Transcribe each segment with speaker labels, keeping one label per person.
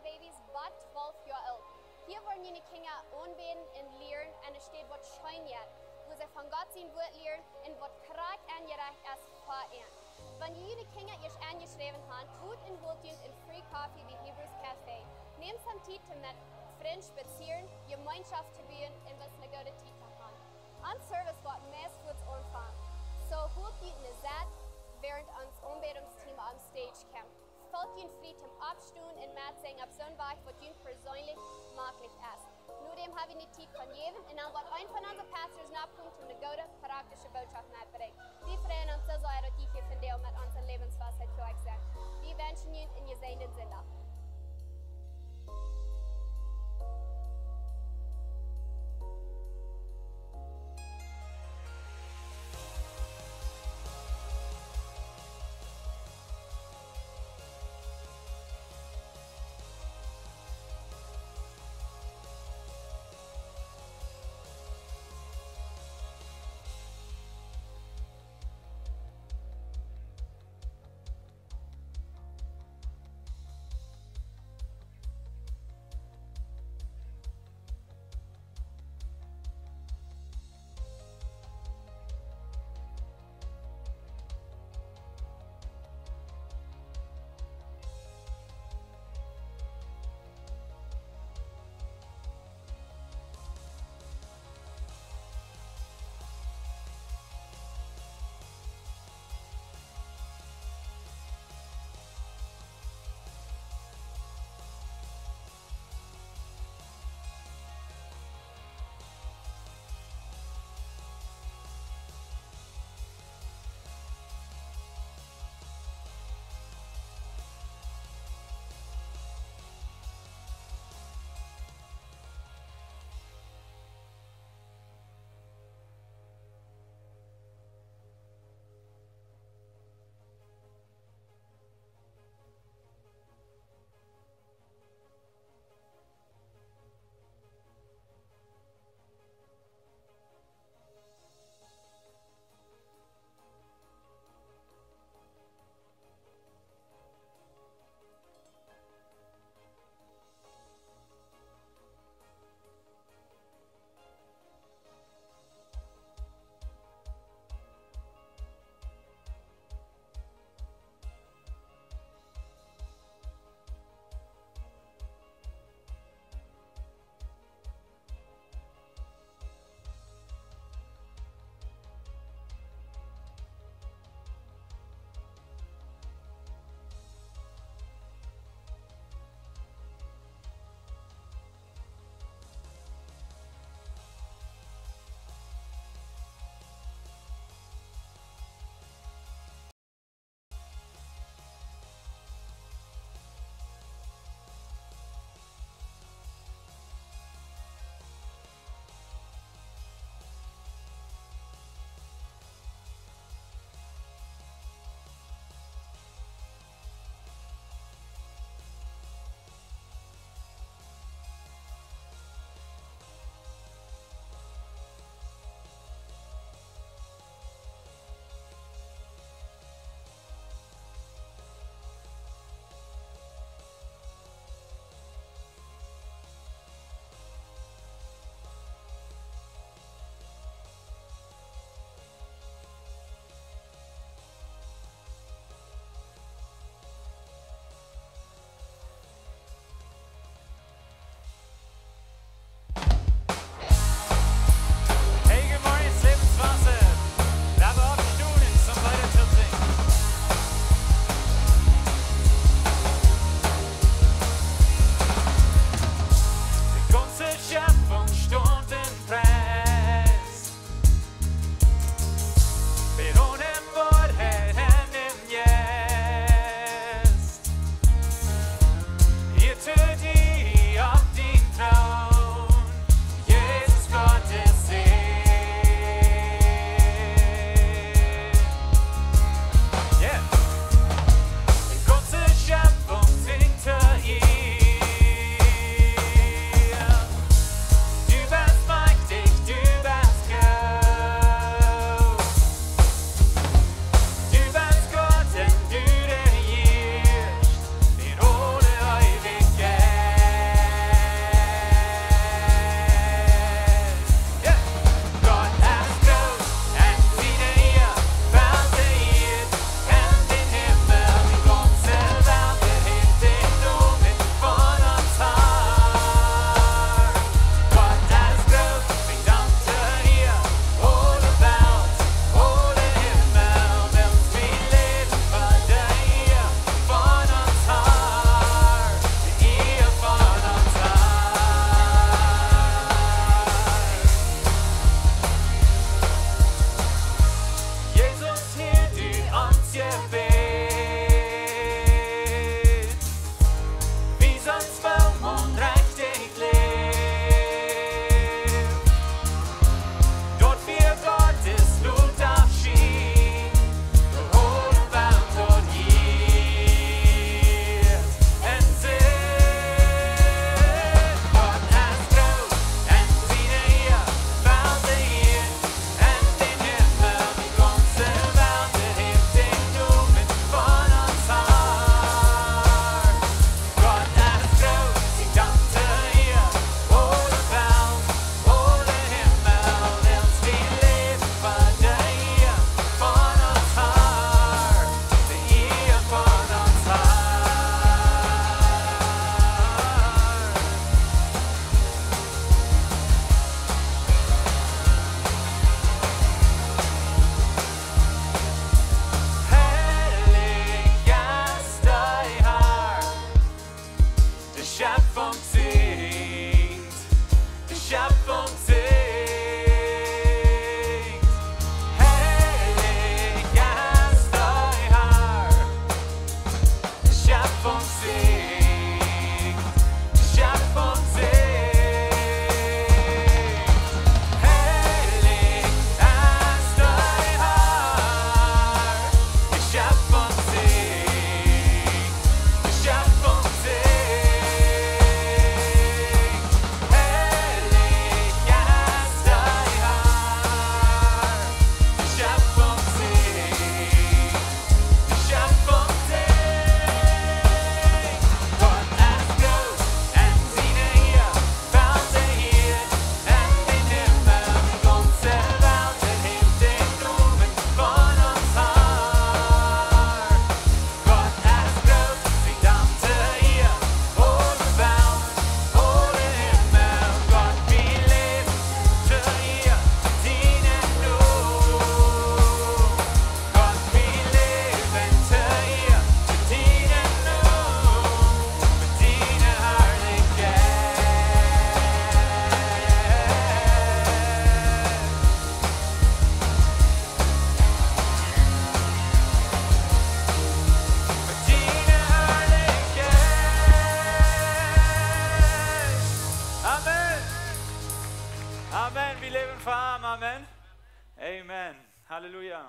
Speaker 1: Babys bad 12 Jahre alt. Hier wollen die Kinder anbeten und lernen und es steht, was scheint, wo sie von Gott sein Wort lernen und was korrekt angereicht ist für ihn. Wenn die Kinder erst angeschrieben haben, tut und holt ihn in Free Coffee wie Hebrews Café. Nehmt some Zeit mit Freunden spazieren, Gemeinschaft zu bauen und was eine gute Zeit zu haben. An Service wird meist kurz anfangen. So holt ihr eine Zeit, während uns Anbetungsteam am Stage kommt. Folgt ihnen frei zum Abstehen und mitsingen auf so ein Weg, was ihnen persönlich möglich ist. Nur dem habe ich die Zeit von jedem und dann wird ein von unseren Pastors nachkommen, um eine gute, praktische Botschaft mitzubringen. Wir freuen uns so sehr, dass ihr hier von dir mit unserer Lebensweisheit für euch seid. Wir wünschen Ihnen einen gesegneten Sonntag.
Speaker 2: Schöpfung singt, die Schöpfung singt. Heilig ist dein Haar, die Schöpfung singt, die Schöpfung singt. Heilig ist dein Haar, die Schöpfung singt, die Schöpfung singt. Gott ist groß und seine hier, baut hier in den Himmel, die ganze Welt erhebt den Ruhm von uns har. Gott ist groß, vi danser hier, ohne Welt, ohne Himmel. Gott, vi lever till hier, dinen Ruhm. Gott, vi lever till hier, dinen Ruhm, med dine Amen. Amen. Vi lever for ham. Amen. Amen. Halleluja.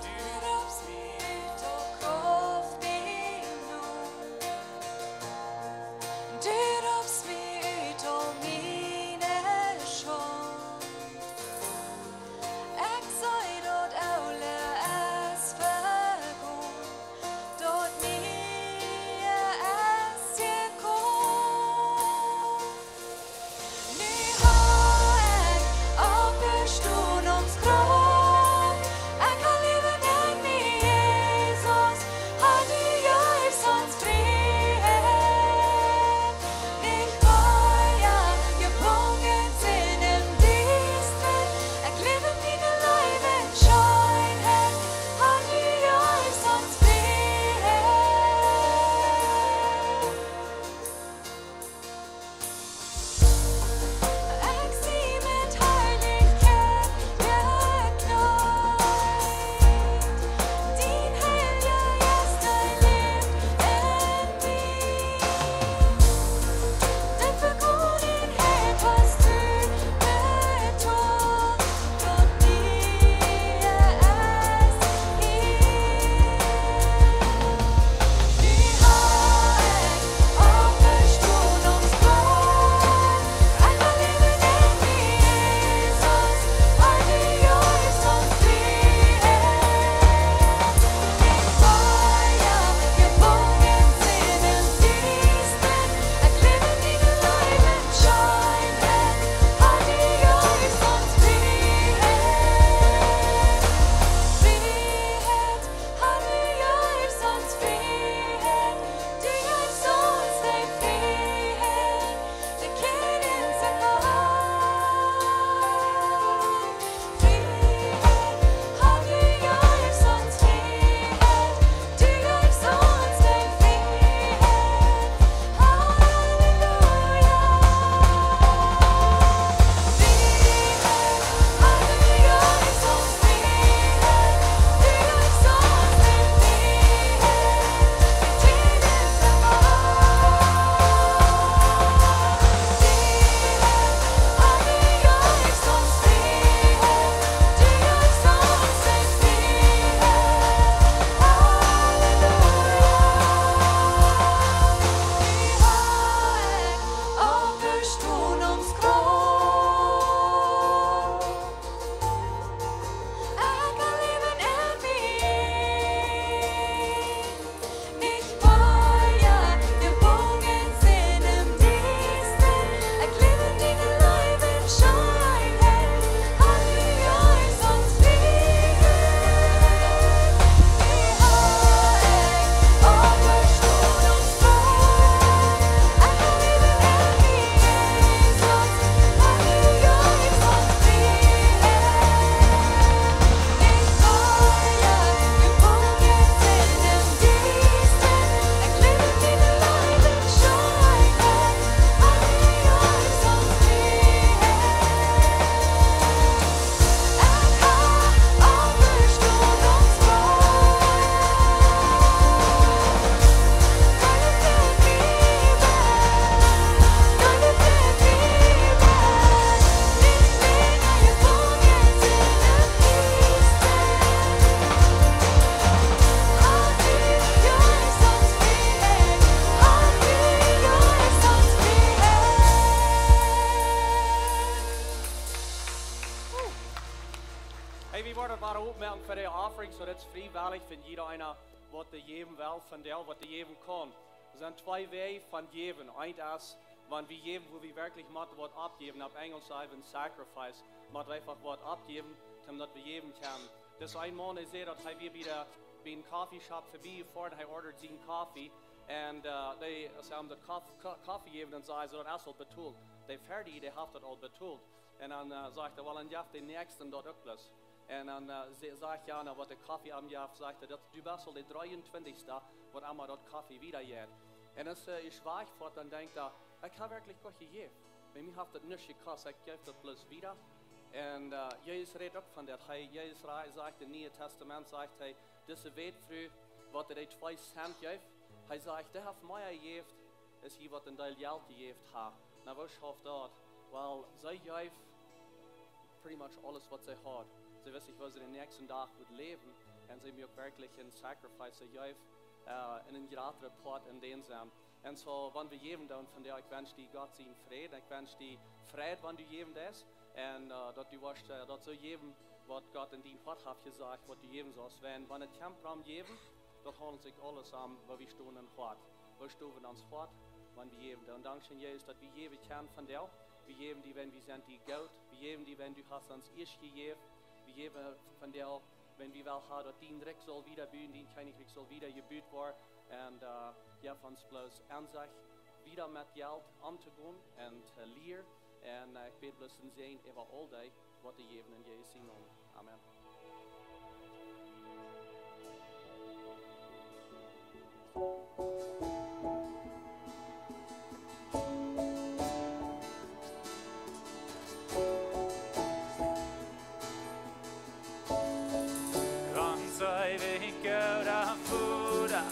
Speaker 3: Du dropps ut och kraft min nåd. Du dropps ut och mine sjån. Excited Aule as vergon. Dort nie as je kom.
Speaker 4: Hey, wie wordt het maar opmerken voor de offering, so dat is vrijwillig van jeder einer, wat de geven wil van der, wat de geven kan. Er zijn twee wegen van geven. Eén is, wanneer we geven, wo we wirklich wat abgeben, op Engels zeggen we sacrifice, maar einfach wat abgeben, damit wir geben können. Dus een man is dat hij weer bij een coffeeshop voorbij gefahren, hij ordert zijn koffie, en ze hebben dat koffie gegeven en zei, dat is al betaald. De verdi, die heeft dat al betaald. En dan zegt hij, wel, en je de nächsten dat ook plus. En dan zegt je aan wat de koffie aan je zegt, dat du best al de 23ste, wat allemaal dat koffie wieder geeft. En als je zwaar wordt, dan denkt hij, ik heb werkelijk wat gegeven. Bij mij heeft dat niets gekost, ik geef dat plus wieder. En Jezus redt ook van dat. Jezus zegt in het Nieuwe Testament, zegt hij, deze weet vroeg wat hij 2 cent geeft. Hij zegt, de heeft mij gegeven, is hij wat een deel geld gegeven heeft. Nou, wat schafft dat? Wel, zij geeft pretty much alles wat zij had. Ze wissen, was ze de nächsten dag moet leven. En ze ook wirklich een sacrifice. Ze geeft in een grotere pot in den zijn. En zo, wanneer we geven dan van der, ik wens die God zijn vrede. Ik wens die vrede, wanneer du geven is. En dat du was, dat zo geven wat God in die hart heeft gezegd, wat du geven zoals. Wanneer het komt om geven, dat halen zich alles aan, waar we staan in hart. We staan ons hart, wanneer we geven. En dankzij Jezus dat we geven kunnen van der. We geven die, wenn wir sind die Geld. We geven die, wenn du hast uns eerst gegeven. We geven van der, wenn wir wel haben, dat die Recht soll wieder bühen, die Königreich soll wieder gebüht worden. Und ja, von uns bloß an sich wieder mit Geld umzugehen und leer. Und ich bete bloß in Sehen über all die, was die geben in Jesu Namen. Amen.
Speaker 2: Ganz ewig Gott Bruder,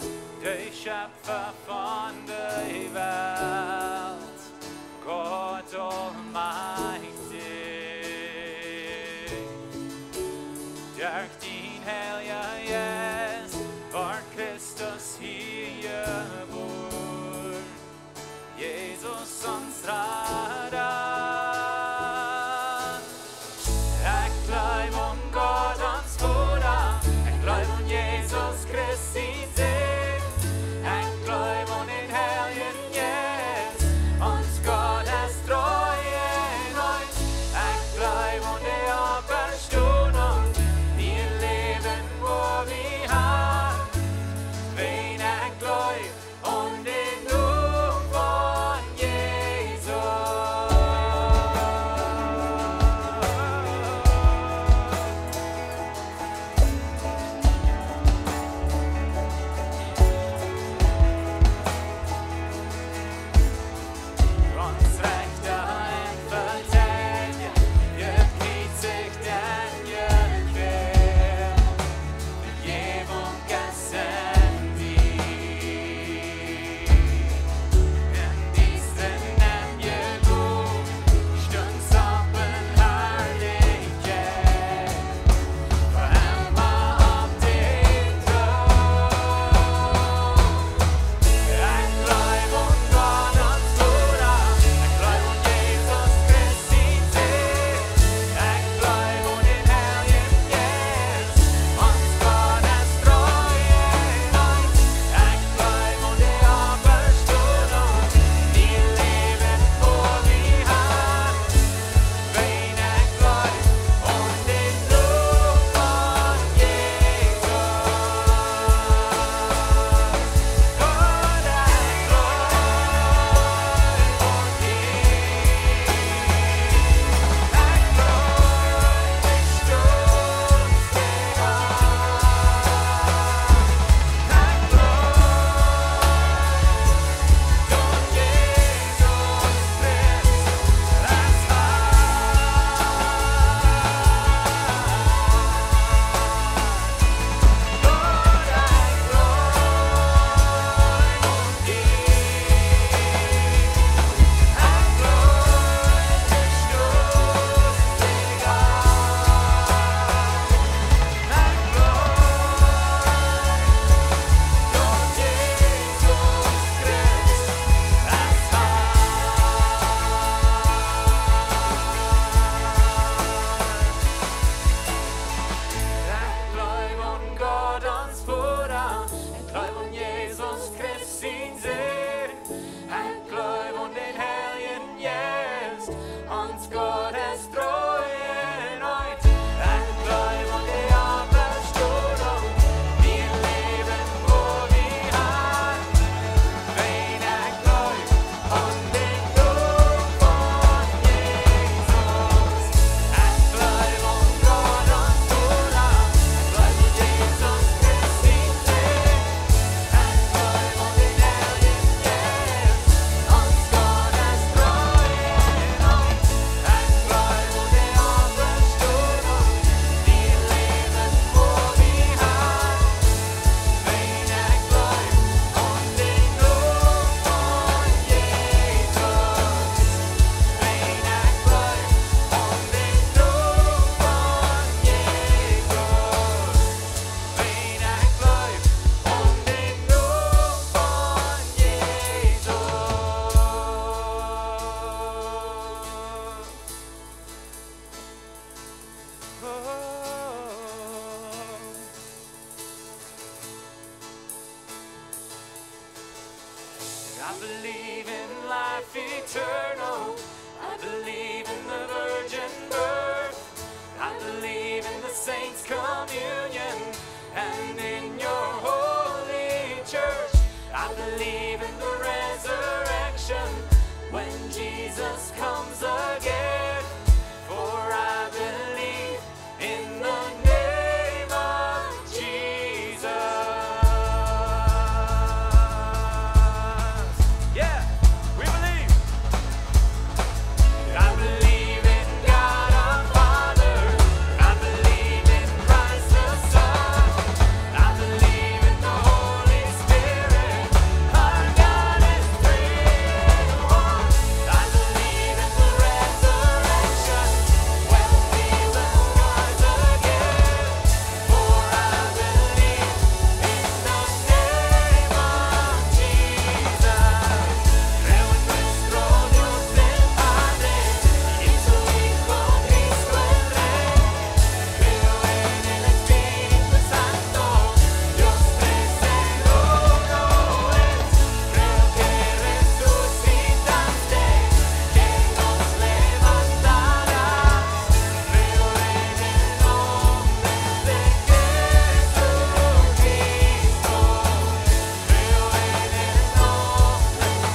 Speaker 2: der Schöpfer von der Welt, Gott Almighty. Durch din Heilige Geist war Christus hier believe in life eternal. I believe in the virgin birth. I believe in the saints' communion and in your holy church. I believe in the resurrection when Jesus comes again. For I believe in the name of Jesus. Yeah, we believe. I believe in God our Father. I believe in Christ the Son. I believe in the Holy Spirit. Our God is three in one. I believe in the resurrection when we will rise again. For I believe in the name of Jesus. Creo en nuestro Dios del Padre y en su Hijo Cristo el Rey. Creo en el Espíritu Santo, Dios tres en uno es. Creo que resucitaste, que nos levantarás. Creo en el nombre de Jesucristo. Creo en el nombre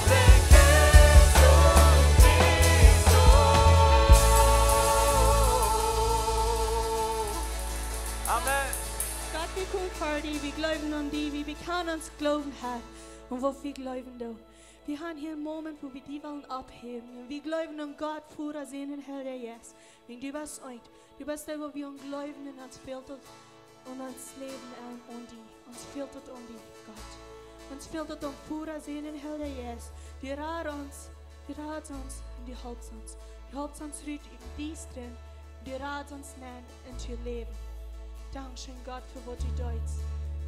Speaker 2: de Jesucristo. Amen.
Speaker 5: Gott, wir kommen vor dir, wir glauben an dich, wie wir können uns glauben, Herr. Und wo wir glauben, du. Wir haben hier einen Moment, wo wir die wollen abheben. Und wir glauben an Gott, vor uns in den Herr, der Jesus. Und du bist euch. Du bist der, wo wir uns glauben und uns filtert und uns Leben an dich. Uns filtert an dich, Gott. Uns filtert und vor uns in den Herr, der Jesus. Die rät uns und die hält uns. Die hält uns rüt in dies drin. Die rät uns nennen in ihr Leben. Dankeschön, Gott, für was du tust.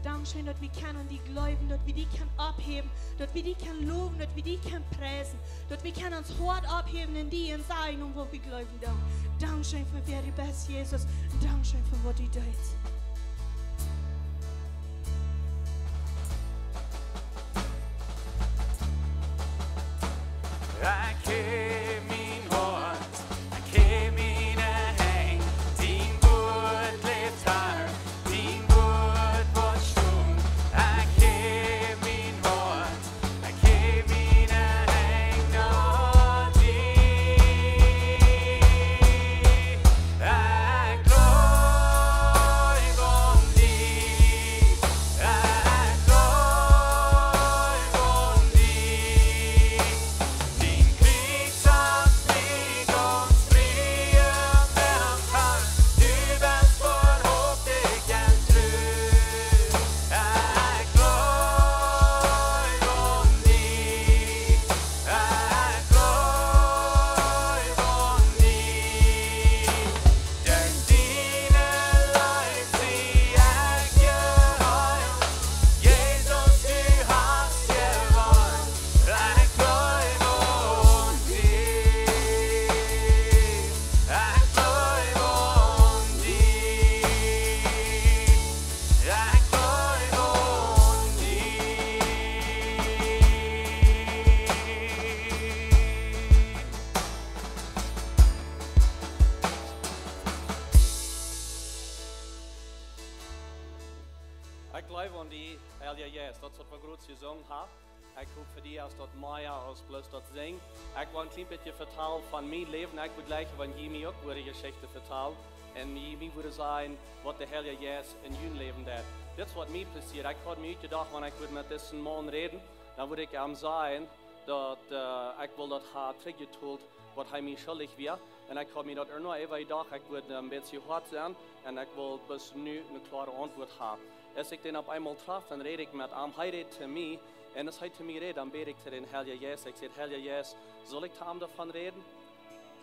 Speaker 5: Dankeschön, dass wir können die glauben, dass wir die können abheben, dass wir die können loben, dass wir die können preisen, dass wir können uns hart abheben in die und sagen, um wo wir glauben. Dankeschön für wer du bist, Jesus. Und Dankeschön für was du tust.
Speaker 2: Jeg kan min hånd, jeg kan mine hæng. Din bud lebt her, din bud på stund. Jeg kan min hånd, jeg kan mine hæng. Og din, jeg gløj om dig. Jeg gløj om dig. Din krigsakt blir uns frie Människan. Du bist förhoppning en tröst. Jag glöj om dig. Jag glöj om dig. Den dine liv till jag gör. Jesus, du hast gewonnen. Jag glöj om dig. Jag glöj om dig. Jag glöj om
Speaker 4: Ik geloof aan die Helja Yes, dat is wat we groot gezongen hebben. Ik hoop voor die als dat Maya als plus dat zingen. Ik wil een klein beetje vertellen van mijn leven. Ik wil gleich van jullie ook weer een geschichte vertellen. En jullie willen zeggen wat de Helja Yes in jullie leven deed. Dit is wat mij passiert. Ik had me uitgedacht, wanneer ik met deze man reden, dan wil ik hem zeggen dat ik wil dat hij teruggetoeld wat hij mij schuldig was. En ik had me dat nog even gedacht, ik wil een beetje hard zijn en ik wil bis nu een klare antwoord hebben. Als ik den op einmal traf, dan red ik met hem, hij redt te mij. En als hij te mij redt, dan bid ik te den Helja Yes. Ik zeg, Helja Yes, zal ik te hem davon reden?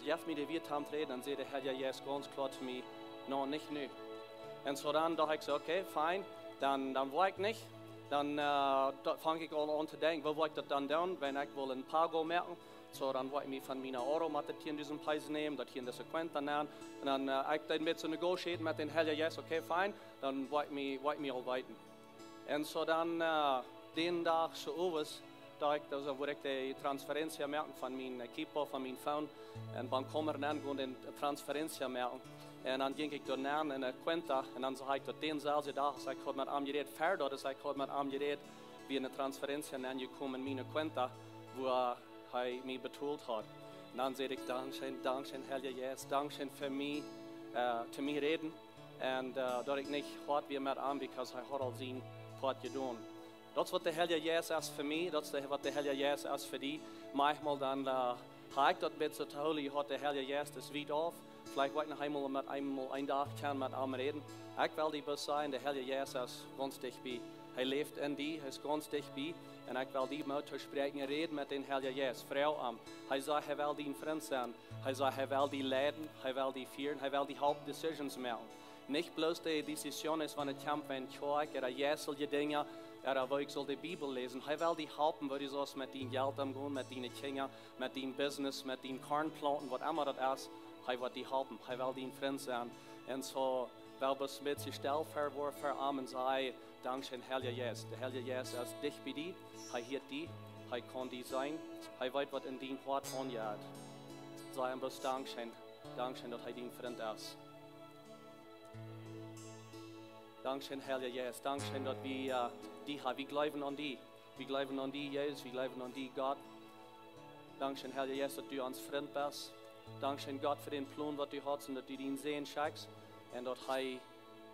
Speaker 4: Geef me de weer te hem reden, dan zei de Helja Yes ganz klar zu mir, no, nicht nu. En zo dan dacht ik zo, oké, fijn, dan wil ik niet. Dan fange ik al aan te denken, wat wil ik dat dan doen, wenn ik wil een Pago merken. So, dann wollte ich mich von meiner Euro hier in diesem Preis nehmen, das hier in der Sequenz dann nehmen. Und dann ich dann mit so negotiaten mit den Helja Yes, okay, fein, dann wollte ich mich auch weiten. Und so dann den Tag so was, dus word ik de transferentie merken van mijn keeper, van mijn phone. En dan kommer dan gewoon de transferentie merken. En dan ging ik daarna in de Quinta. En dan zei ik tot dezelfde dag, ik had met hem gereed verder. Dus ik had met hem gereed wie een transferentie. En dan kwam in mijn Quinta, waar hij mij betaald had. En dan zei ik, dankzij Heilige Geest, dankzij voor mij, te mij reden. En dat ik niet had weer met hem, because hij had al zien wat gedaan. Dat is wat de Heilige Geest is voor mij, dat is wat de Heilige Geest is voor die. Manchmal dan ga ik dat beetje te houden, je had de Heilige Geest is weit af. Vielleicht wat ik nog eenmaal met een dag kan met hem reden. Ik wil die bus zijn, de Heilige Geest is ganz dichtbij. Hij leeft in die, hij is ganz dichtbij. En ik wil die met spreken en reden met de Heilige Geest. Vrouw aan. Hij zei, hij wil die vriend zijn. Hij zei, hij wil die leiden, hij wil die vieren, hij wil die decisions maken. Niet bloos de decisiones van het kamp van kerk, jässelje dingen, waar ik zal de Bibel lezen. Hij wil die helpen, waar je zoals met die geld omgaan, met die kinderen, met die business, met die kornplanten, wat immer dat is. Hij wil die helpen, hij wil die vriend zijn. En zo wil we een beetje stil voor hem en zei, dankzij de Heilige Geest. De Heilige Geest is dicht bij die, hij heert die, hij kan die zijn, hij weet wat in die hart aanjaagt. Zij hem best dankzij dat hij die vriend is. Dankzij de Heilige Geest, dankzij dat we die hebben. We geloven aan die. We geloven aan die Jezus, we geloven aan die God. Dankzij de Heilige Geest dat u ons vriend bent. Dankzij God voor den plan wat u had en dat u die zin schickt. En dat hij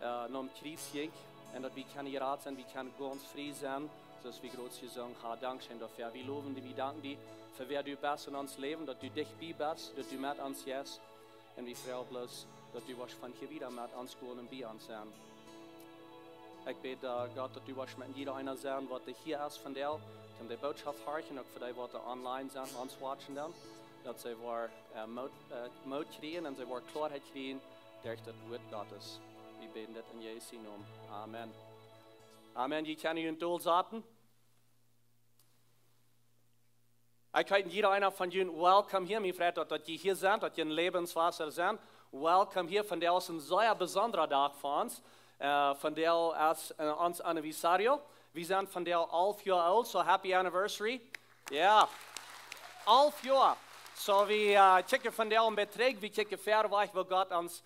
Speaker 4: naar het kruis ging. En dat we kunnen geraad zijn, we kunnen ganz vrij zijn. Zoals we groot gezongen hebben. Dankzij daarvoor. We loven die, we danken die. Voor wer du bent in ons leven. Dat u dichtbij bent. Dat u met ons is. En we vragen bloos dat u was van hier weer met ons gewoon en bij ons zijn. Ik bid God dat u was met jeder einer zijn wat er hier is van jou. Om de boodschap harten, ook voor die wat er online zijn, ons watchen dan. Dat ze waar moed krijgen en ze waar klaarheid krijgen door het woord Gottes. We bidden dit in Jesu naam. Amen. Amen. Je kan u een doel zetten. Ik heet jeder einer van jullie welkom hier. Mijn vriend dat je hier bent, dat je een levenswasser bent. Welkom hier. Van jou is een zeer bijzondere dag voor ons. Van jou is ons anniversario. We zijn van jou 11 jaar oud, so happy anniversary. Ja, 11 jaar. So we kijken van jou een beetje, we kijken verder wat God ons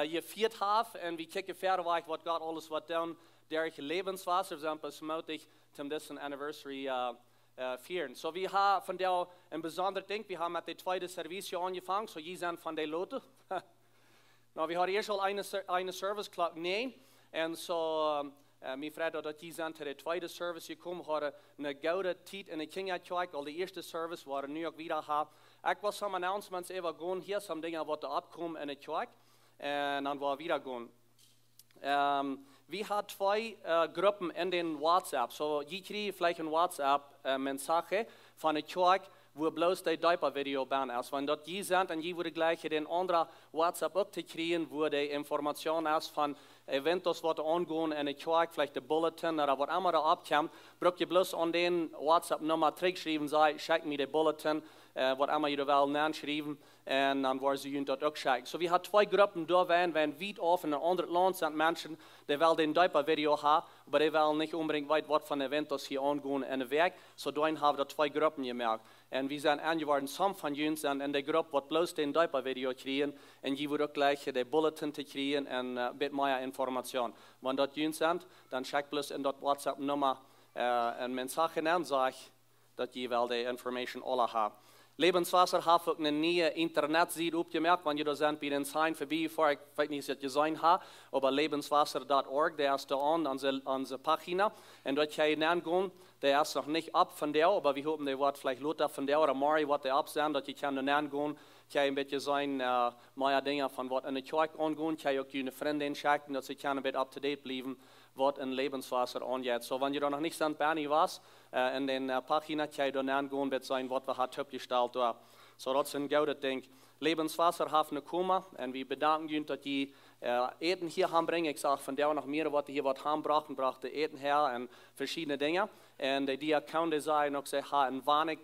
Speaker 4: gevierd heeft. En we kijken verder wat God alles wat doen. Der levenswasser zijn besmutig om deze anniversary vieren. So we hebben van jou een bijzonder ding. We hebben met de tweede service aangevangen, so je zijn van de loten. Nou, we hadden eerst al een service klok 9. En zo, mijn vriend dat die zijn tot de tweede service gekomen, hadden een gouden tijd in de kinderkerk. Al de eerste service waren nu ook weer gehad. Ik was some announcements even gaan. Hier zijn dingen wat er opkomen in de kerk. En dan waren we weer gaan. We hadden twee groepen in den WhatsApp. So, je krijgt vielleicht een WhatsApp-message van de kerk, wo bloos de Diaper-Video ban is. Want dat je zijn en je wordt gleich in andere WhatsApp ook te krijgen, wo de informatie is van eventos wat er aangaan in de kerk, vielleicht de bulletin, of wat immer er opkomt, bruk je bloos aan den WhatsApp-nummer terugschrijven, zei, check me de bulletin, wat immer je er wel naschrijven, en dan worden ze je dat ook checken. So, we hadden twee groepen daar waren weit af in een ander land zijn mensen, die wel den Diaper-Video hebben, maar die wel niet unbedingt weten wat van eventos hier aangaan in de werk. So, daarin hebben we dat twee groepen gemerkt. En we zijn aangeworden, some van jullie zijn in de groep wat bloos den Diaper-Video krijgen, en je wordt ook gleich de bulletin te krijgen en een beetje meer informatie. Want dat jullie zijn, dan check bloos in dat WhatsApp-nummer een message en zeg dat je wel de information alle hebt. Lebenswasser heeft ook een nieuwe internetsite opgemerkt, want je zijn bij den zijn voorbij, voor ik weet niet of je gezien hebt, maar lebenswasser.org, daar is aan onze pagina. En dat ga je dan gaan, der is nog niet op van jou, maar we hopen dat wat vielleicht Lothar van jou of Mari wat er op zijn, dat je kan dan gaan, kan je een beetje zijn, meer dingen van wat in de kerk aangaan, kan je ook je vriendin checken, dat ze kan een beetje up-to-date blijven, wat een levenswasser aangaat. So, wanneer je nog niet aan Bernie was, in den pagina kan je dan gaan met zijn wat we hebben opgesteld. So, dat is een gouden ding. Levenswasser heeft een komen en we bedanken jullie dat je eten hier gaan brengen. Ik zag van jou nog meer wat hier wat gaan brachten, brachten eten her en verschillende dingen. En de diakonen zeiden ook, ze hebben een weinig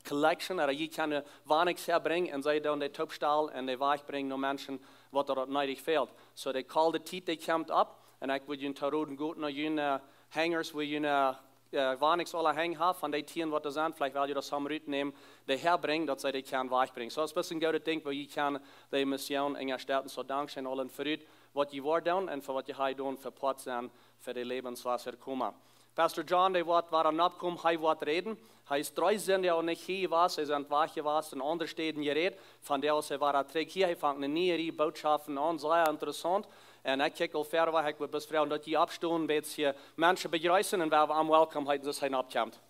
Speaker 4: collection, er je kan weinig herbrengen en zij dan de topstal en de weg brengen naar mensen wat er nodig fehlt. So, de kalde tijd die komt op en ik wil jullie te roden goed naar jullie hangers, waar jullie waar niks alle hängen hat, von den Tieren, was da sind, vielleicht will je das am Rüt nehmen, die herbringen, dass sie die kann wegbringen. So ist ein bisschen gutes Ding, wo je kann die Mission in der Stadt so Dankeschön allen für Rüt, was je war tun und für was je hier tun, für Potsdam, für die Lebenswasser kommen. Pastor John, der war am Abkommen, er wird reden. Heißt, 3 sind ja auch nicht hier was, sie sind wach was in anderen Städten geredet. Von der aus war er trägt hier, er fängt eine neue Botschaft an, sehr interessant. Und ich kijk al verder weg, ik wil best vragen dat je opstoen, bij je mensen begrüßen en waar we aan welkom heiden, dat hij opkomt.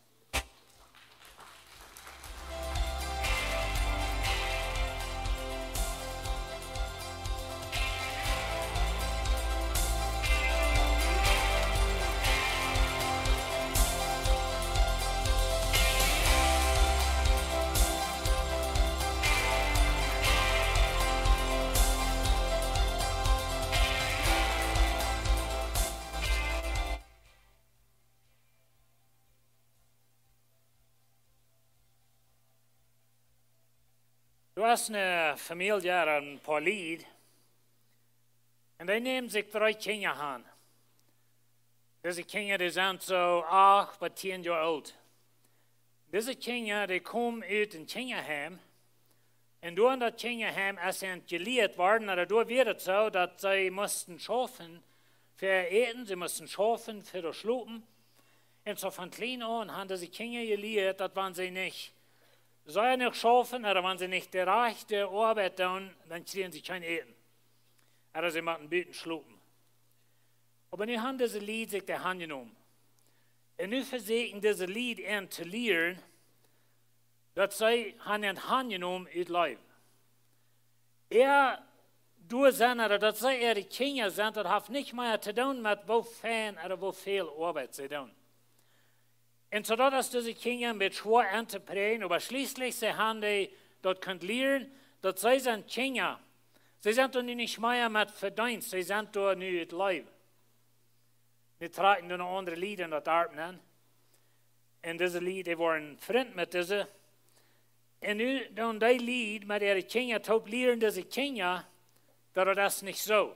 Speaker 6: Du hast eine Familie, ein paar Lied, und die nehmen sich 3 Kinder an. Diese Kinder, die sind so 8 bis 10 Jahre alt. Diese Kinder, die kommen aus dem Kinderheim, und durch das Kinderheim, als sie gelehrt worden, oder durch wird es so, dass sie mussten schaffen für Eten, sie mussten schaffen für das Schlupen. Und so von klein an haben diese Kinder gelehrt, dass wenn sie nicht nicht schaffen, oder wenn sie nicht die rechte Arbeit tun, dann kriegen sie kein Eten. Oder sie machen Büten schlupen. Aber nun haben diese Lied sich der Hand genommen. Und nun versuchen diese Lied zu lernen, dass sie haben in die Hand genommen in Leben. Durch sind, oder dass sie ihre Kinder sind, das hat nicht mehr zu tun mit wo fein oder wo viel Arbeit sie tun. Und so dass diese Kinder mit schwer anzuprägen, aber schließlich sie haben die dort können lernen, dass sie sind Kinder. Sie sind doch nicht mehr mit Verdienst, sie sind doch nicht Leib. Wir tragen dann noch andere Lieder in das Armen. Und diese Lieder, die waren Freund mit diese. Und nun die Lied mit ihren Kindern, top lernen diese Kinder, dass das nicht so.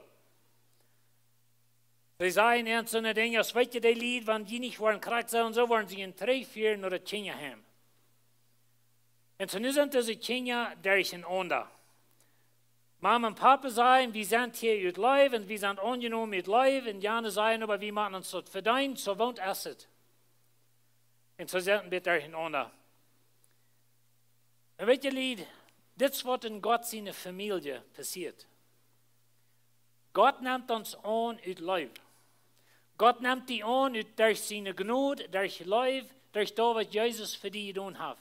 Speaker 6: Sie sagen einzelne Dinge, als weet je die Lied, wenn die nicht waren krank und so waren sie in 3, 4 naar het Kinderheim. Und so nu sind diese Kinder durcheinander. Mama und Papa sagen, wir sind hier uit Leib und wir sind angenommen mit Leib und Jane sagen, aber wir machen uns das verdient, so wohnt es. Und so sind wir durcheinander. Und weet je Lied, das ist was in Gott seine Familie passiert. Gott nimmt uns an uit Leib. Gott nimmt die an durch seine Gnade, durch Leib, durch das, was Jesus für die getan hat.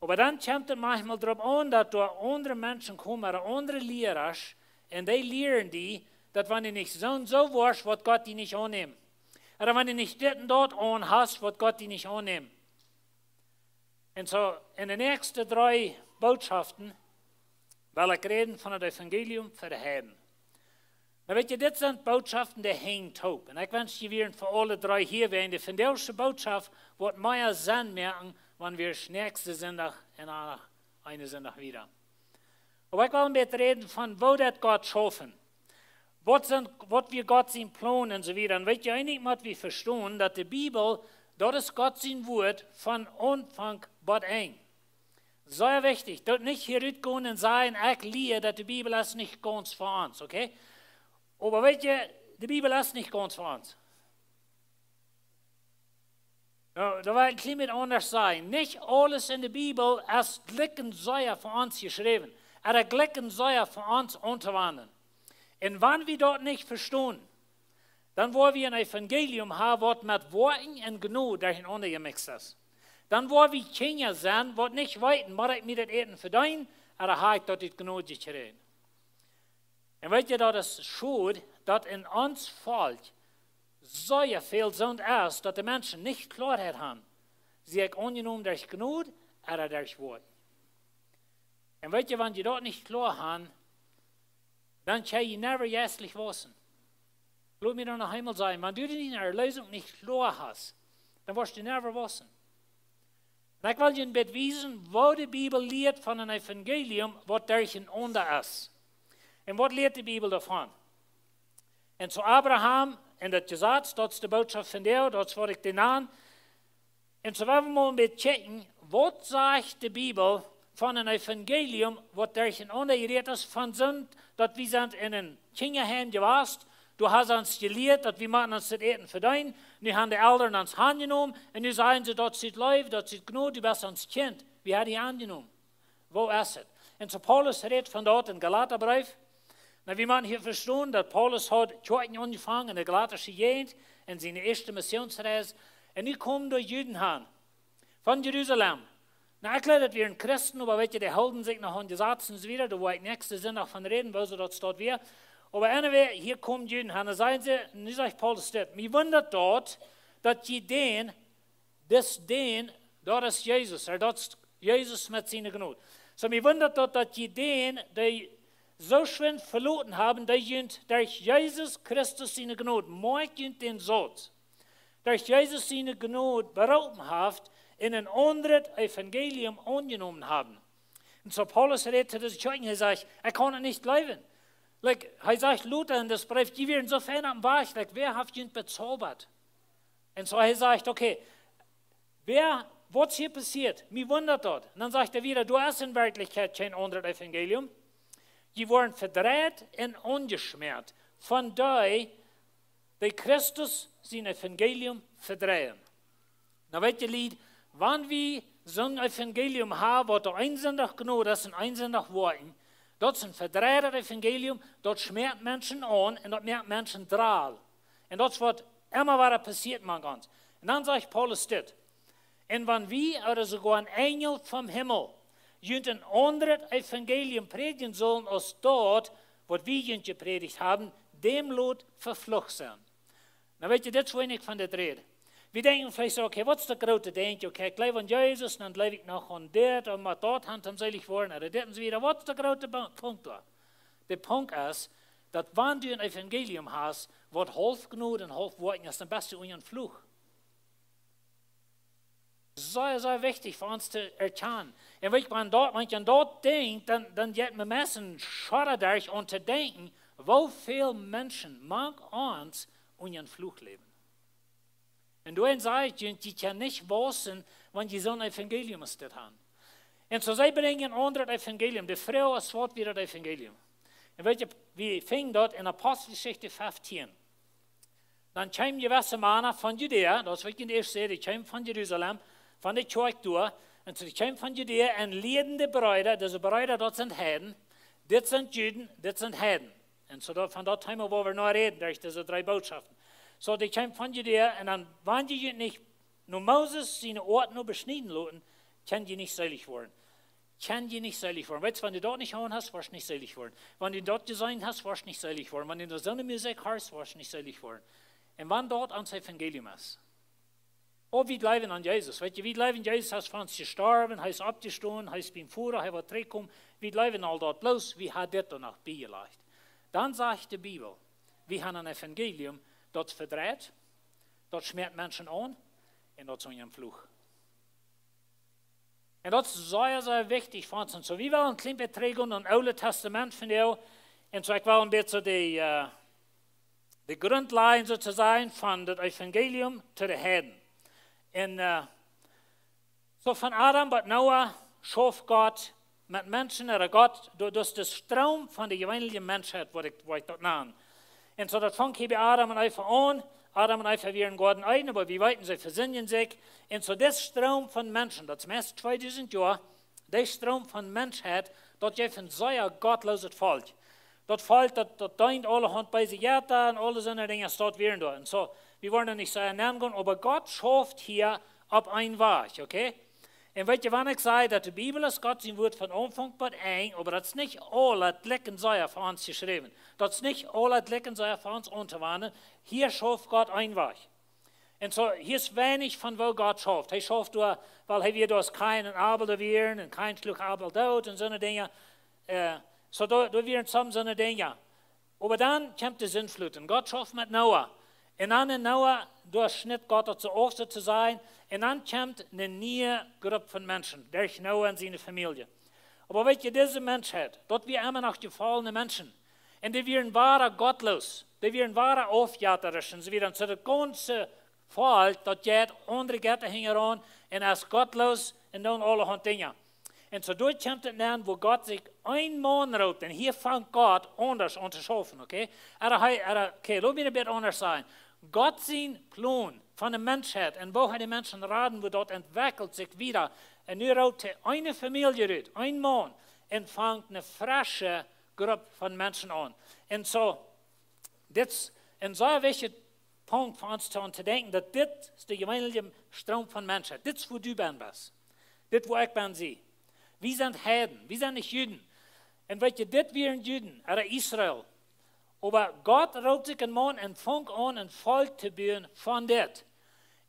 Speaker 6: Aber dann kommt es manchmal darauf an, dass da andere Menschen kommen, oder andere Lehrer, und die lehren die, dass wenn du nicht so und so warst, wird Gott die nicht annehmen. Oder wenn du nicht dort und dort anhast, wird Gott die nicht annehmen. Und so in den nächsten 3 Botschaften will ich reden von dem Evangelium für die Heiden. Maar weet je, dit zijn boodschappen die hängt op. En ik wens je weer voor alle 3 hier zijn. De vandaagse boodschap wordt meer zin merken, wanneer we nächste zondag en eine zondag wieder. Maar ik wil een beetje reden van wo dat Gott schaffen. Wat wir Gott zijn plan en zo wieder. En weet je, eigenlijk moet we verstaan dat de Bibel, dat is Gott zijn woord van Anfang bis Ende. Sehr wichtig, dat nicht hier uitgaan en sagen, ik leer dat de Bibel is niet ganz voor ons, okay? Aber weet je, de Bibel ist nicht ganz für uns. Da will ein klein bisschen anders sein. Nicht alles in der Bibel ist glickensäuer für uns geschrieben. Er glickensäuer für uns anzuwenden. Und wenn wir dort nicht verstehen, dann wollen wir ein Evangelium haben, was mit Worten und Gnade durcheinander gemixt ist. Dann wollen wir Kinder sein, die nicht weiten, muss ich mir das Eten verdienen, oder habe ich dort die Gnade gekriegt. Und weet je, dat is schuld, dat in ons valt so viel Sund ist, dass die Menschen nicht Klarheit haben. Sie haben angenommen durch Gnade oder durch Wort. Und weet je, wenn die dort nicht klar haben, dann kann je never jästlich wissen. Lass mir noch einmal sagen, wenn du die Erlösung nicht klar hast, dann wirst du never wissen. Und ich will dir beweisen, wo die Bibel lehrt von einem Evangelium, was durcheinander ist. Und was lehrt die Bibel davon? Und zu Abraham, und das gesagt, das ist die Botschaft von der, das war ich den an, Und so werden wir mal ein bisschen checken, was sagt die Bibel von einem Evangelium, was durch ein untergeredet ist, von sind, dass wir sind in ein Kinderheim gewesen, du hast uns gelehrt, dass wir machen uns das Eten verdienen, nu haben die Eltern uns angenommen, und nu sagen sie, dort sieht Leib, dort sieht Gnade, du bist uns Kind. Wie hat die angenommen? Wo ist es? Und so Paulus redet von dort in Galaterbrief. Na, wie man hier verstehen, dass Paulus hat Kirchen angefangen in der galatischen Gegend, in seine erste Missionsreise, und nu kommen durch Juden an, von Jerusalem. Na, ich glaube, dass wir ein Christen, aber welche, die halten sich noch an die Sätze wieder, da wo ich nächste Sinn noch von reden, weil so dort steht wir. Aber anyway, hier kommen Juden an, da sagen sie, und nu sagt Paulus das, mir wundert dort, dass die dort ist Jesus, dort ist Jesus mit seiner Gnade. So, mir wundert dort, dass die so schön verloren haben, die sind durch Jesus Christus seine Gnade, morgen den Sohn, durch Jesus seine Gnade berauben haft, in ein anderes Evangelium angenommen haben. Und so Paulus redet zu diesen Kirchen, er sagt, er kann nicht bleiben. Er sagt Luther in das Brief, die werden so fern am Bach, wer hat ihn bezaubert? Und so er sagt, okay, was hier passiert? Mir wundert dort. Und dann sagt er wieder, du hast in Wirklichkeit kein anderes Evangelium. Die wurden verdreht und ungeschmiert von denen, die Christus sein Evangelium verdrehen. Na, weißt ihr, Lied, wenn wir so ein Evangelium haben, was der einsinnig genug ist und einsinnig worden, dort ist ein verdrehter Evangelium, dort schmiert Menschen an und dort merkt Menschen drahl. Und dort wird immer was passiert, man ganz. Und dann sagt Paulus das. Und wenn wir oder sogar ein Engel vom Himmel ein anderes Evangelium predigen sollen als dort, was wir gepredigt haben, dem Lot verflucht sein. Na, weet je, dit is wenig van dit reden. We denken vielleicht so, okay, wat is de grote ding? Okay, ik leef aan Jezus, dan leef ik nog aan dit, en maar dort hand hem selig worden. Oder dit en zo wieder. Wat is de grote Punkt da? Der Punkt ist, dass wenn du ein Evangelium hast, wat half genug und half woorden, ist am besten un Fluch. Sehr wichtig für uns zu erkennen. Und wenn ich an dort denke, dann geht mir messen schade durch, und zu denken, wie viele Menschen mag uns unseren Fluch leben. Und du sagst, die können nicht wissen, wenn die so ein Evangelium ist haben. Und so sie bringen ein anderes Evangelium. Die Frau ist fort wieder das Evangelium. Und wir fingen dort in Apostelgeschichte 15. Dann kamen gewisse Männer von Judäa, das ist wirklich die erste, die kamen von Jerusalem, von der Kirche durch, und sie kamen von Judäa und leidende Brüder, diese Brüder dort sind Heiden, das sind Juden, das sind Heiden. Und so von dort haben wir, wo wir noch reden, durch diese 3 Botschaften. So, die kamen von Judäa, und dann, wenn die nicht, nur Moses seine Orte nur beschneiden lassen, können die nicht selig werden. Können die nicht selig werden. Weißt du, wenn du dort nicht hauen hast, wirst du nicht selig werden. Wenn du dort gesehen hast, wirst du nicht selig werden. Wenn du in der Sonne Musik hörst, wirst du nicht selig werden. Und wenn dort ans Evangelium ist, oh, wir bleiben an Jesus. Weißt du, wir bleiben an Jesus, heißt für uns gestorben, heißt abgestanden, heißt beim Führer, heißt was zurückgekommen. Wir bleiben all dort bloß, wir haben das danach beigelegt. Dann sagt die Bibel, wir haben ein Evangelium, dort verdreht, dort schmiert Menschen an, und dort ist ein Fluch. Und das ist sehr wichtig für uns. Und so, wir wollen ein klein bisschen trägen und ein Altes Testament von dir. Und so, ich will ein bisschen die Grundlagen sozusagen von dem Evangelium zu den Heiden. Und so von Adam bis Noah schuf Gott mit Menschen, oder Gott, durch den Strom von der gewöhnlichen Menschheit, wo ich dort nahm. Und so, das fängt hier bei Adam und Eva an. Adam und Eva wären Gott ein, aber wir weiten, sie versinnen sich. Und so, das Strom von Menschen, das meist 2000 Jahre, der Strom von Menschheit, dort gibt ein sehr gottloses Volk. Dort fällt, dort deint alle Hand bei sich, ja, da, und alle so eine Dinge, dort wären dort. Und so, wir wollen da nicht so nennen gehen, aber Gott schafft hier ab ein Weg, okay? Und wenn ich sage, dass die Bibel ist Gott sein Wort von Anfang bis Ende, aber das ist nicht alle Lecken sei für uns geschrieben. Das ist nicht alle Lecken sei für uns unterwandeln. Hier schafft Gott ein Weg. Und so, hier ist wenig von wo Gott schafft. Er schafft nur, weil wir durch keinen Abel da wären und kein Schluck Abel dort und so eine Dinge. So, da wären so eine Dinge. Aber dann kommt die Sintflut und Gott schafft mit Noah. Und dann in Noah durchschnitt Gott dazu auch zu sein. Und dann kommt eine neue Gruppe von Menschen, durch Noah und seine Familie. Aber weißt du, diese Menschheit, dort wir immer noch gefallene Menschen. Und die wären wahre gottlos, die wären wahre aufjäterisch. Und sie wären zu der ganzen Volk, dat geht andere Gärten hängen an und er ist gottlos und dann alle Dinge. Und so dort kommt es dann, wo Gott sich ein Mann raubt. Und hier fängt Gott anders an zu schaffen, okay? Okay, lass mich ein bisschen anders sein. Gott sein Plan von der Menschheit und wo die Menschen raten, wo dort entwickelt sich wieder. Und nu raubt eine Familie uit, ein Mann, und fängt eine frische Gruppe von Menschen an. Und so, das ist ein sehr wichtiger Punkt für uns zu denken, dass das ist der gemeinliche Strom von Menschheit. Das ist, wo du bist. Das ist, wo ich bin, sie. Wir sind Heiden, wir sind nicht Juden. Und weet je, dit wären Juden, oder Israel. Aber Gott raubt sich einen Mann und fängt an, ein Volk zu bauen von dit.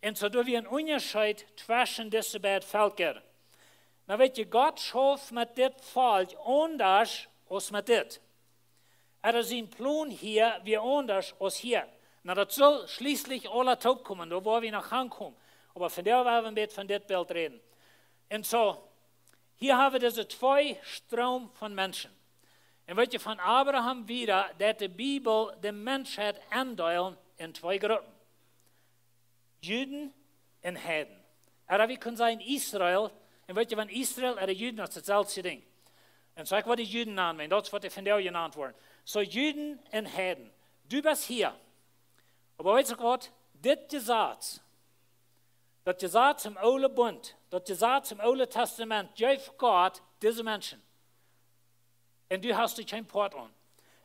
Speaker 6: Und so tun wir einen Unterschied zwischen diesen beiden Völkern. Maar weet je, Gott schafft mit dit Volk anders als mit dit. Sein Plan hier wie anders als hier. Na, das soll schließlich alle top kommen, da wo wir noch ankommen. Aber von der werden wir ein bisschen von dit Bild reden. Und so, hier haben wir diese zwei Strom von Menschen. Und weet je, von Abraham wieder, dass die Bibel die Menschheit einteilt in zwei Gruppen. Juden und Heiden. Aber wir können sagen Israel, und weet je, van Israel en de Juden, dat is hetzelfde ding. En zo ik wat die Juden aanwenden, dat is wat de van jou genannt worden. Zo Juden en Heiden. Du bist hier. Aber weet je wat? Dit gezegd, dat gezegd im Oude Bund, dat gezegd im Oude Testament, geeft Gott diese Menschen. En du hast dich kein Port an.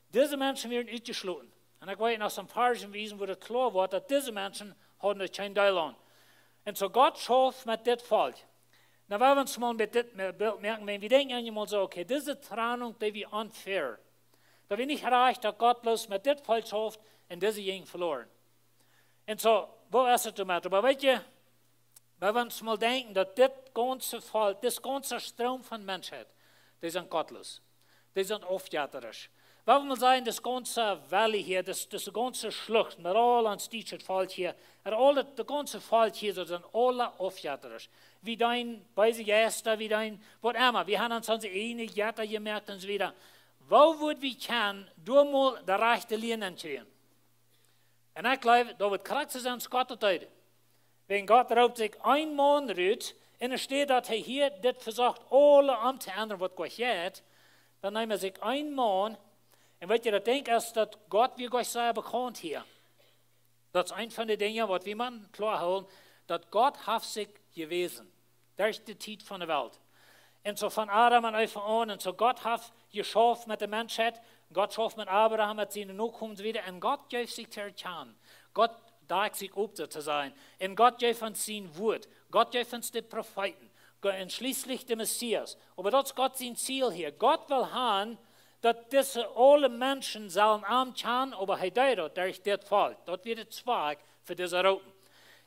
Speaker 6: Diese Menschen werden uitgesloten. En ik weet nog zo'n paar Wiesen, wo het klar wordt, dat diese Menschen hadden er kein Teil an. En zo Gott schafft mit dit Volk. Nou, wir uns mal mit dit merken, wenn wir denken einmal so, okay, diese Trennung, die wir unfair. Da wir nicht erreicht, dass Gott bloß mit dit Volk schafft und diese ging verloren. Und so, wo ist es damit? Aber weißt du, wenn wir uns mal denken, dass das ganze Volk, das ganze Strom von Menschheit, die sind gottlos. Die sind aufjäterisch. Wenn wir mal sagen, das ganze Valley hier, das ganze Schlucht, mit all ans dieses Volk hier, das ganze Volk hier, das sind alle aufjäterisch. Wie dein, bei sich Gäste, wie dein, was immer. Wir haben uns unsere eine Jäter gemerkt und so wieder. Wo wird wir können, du mal der rechte Linie kriegen? Und ich glaube, da wird krass sein, Gott heute. Wenn Gott raubt sich ein Mann rührt, und es steht, dass er hier das versucht, alle an zu ändern, was Gott geht, dann nehmen sich ein Mann, und wenn ihr denkt, dass Gott, wie Gott sei, bekannt hier. Das ist ein von den Dingen, was wir man klar holen, dass Gott hat sich gewesen. durch die Zeit von der Welt. Und so von Adam an einfach an, und so Gott hat geschaffen mit der Menschheit, Gott schafft mit Abraham, mit seinen Nachkommen wieder, und Gott gibt sich zu erkennen. Gott darf sich ob zu sein. Und Gott gibt uns sein Wort. Gott gibt uns die Propheten. Und schließlich der Messias. Aber das ist Gott sein Ziel hier. Gott will haben, dass diese alle Menschen sollen ankennen, aber er deutet durch das Volk. Das wird der Zweig für diese Roten.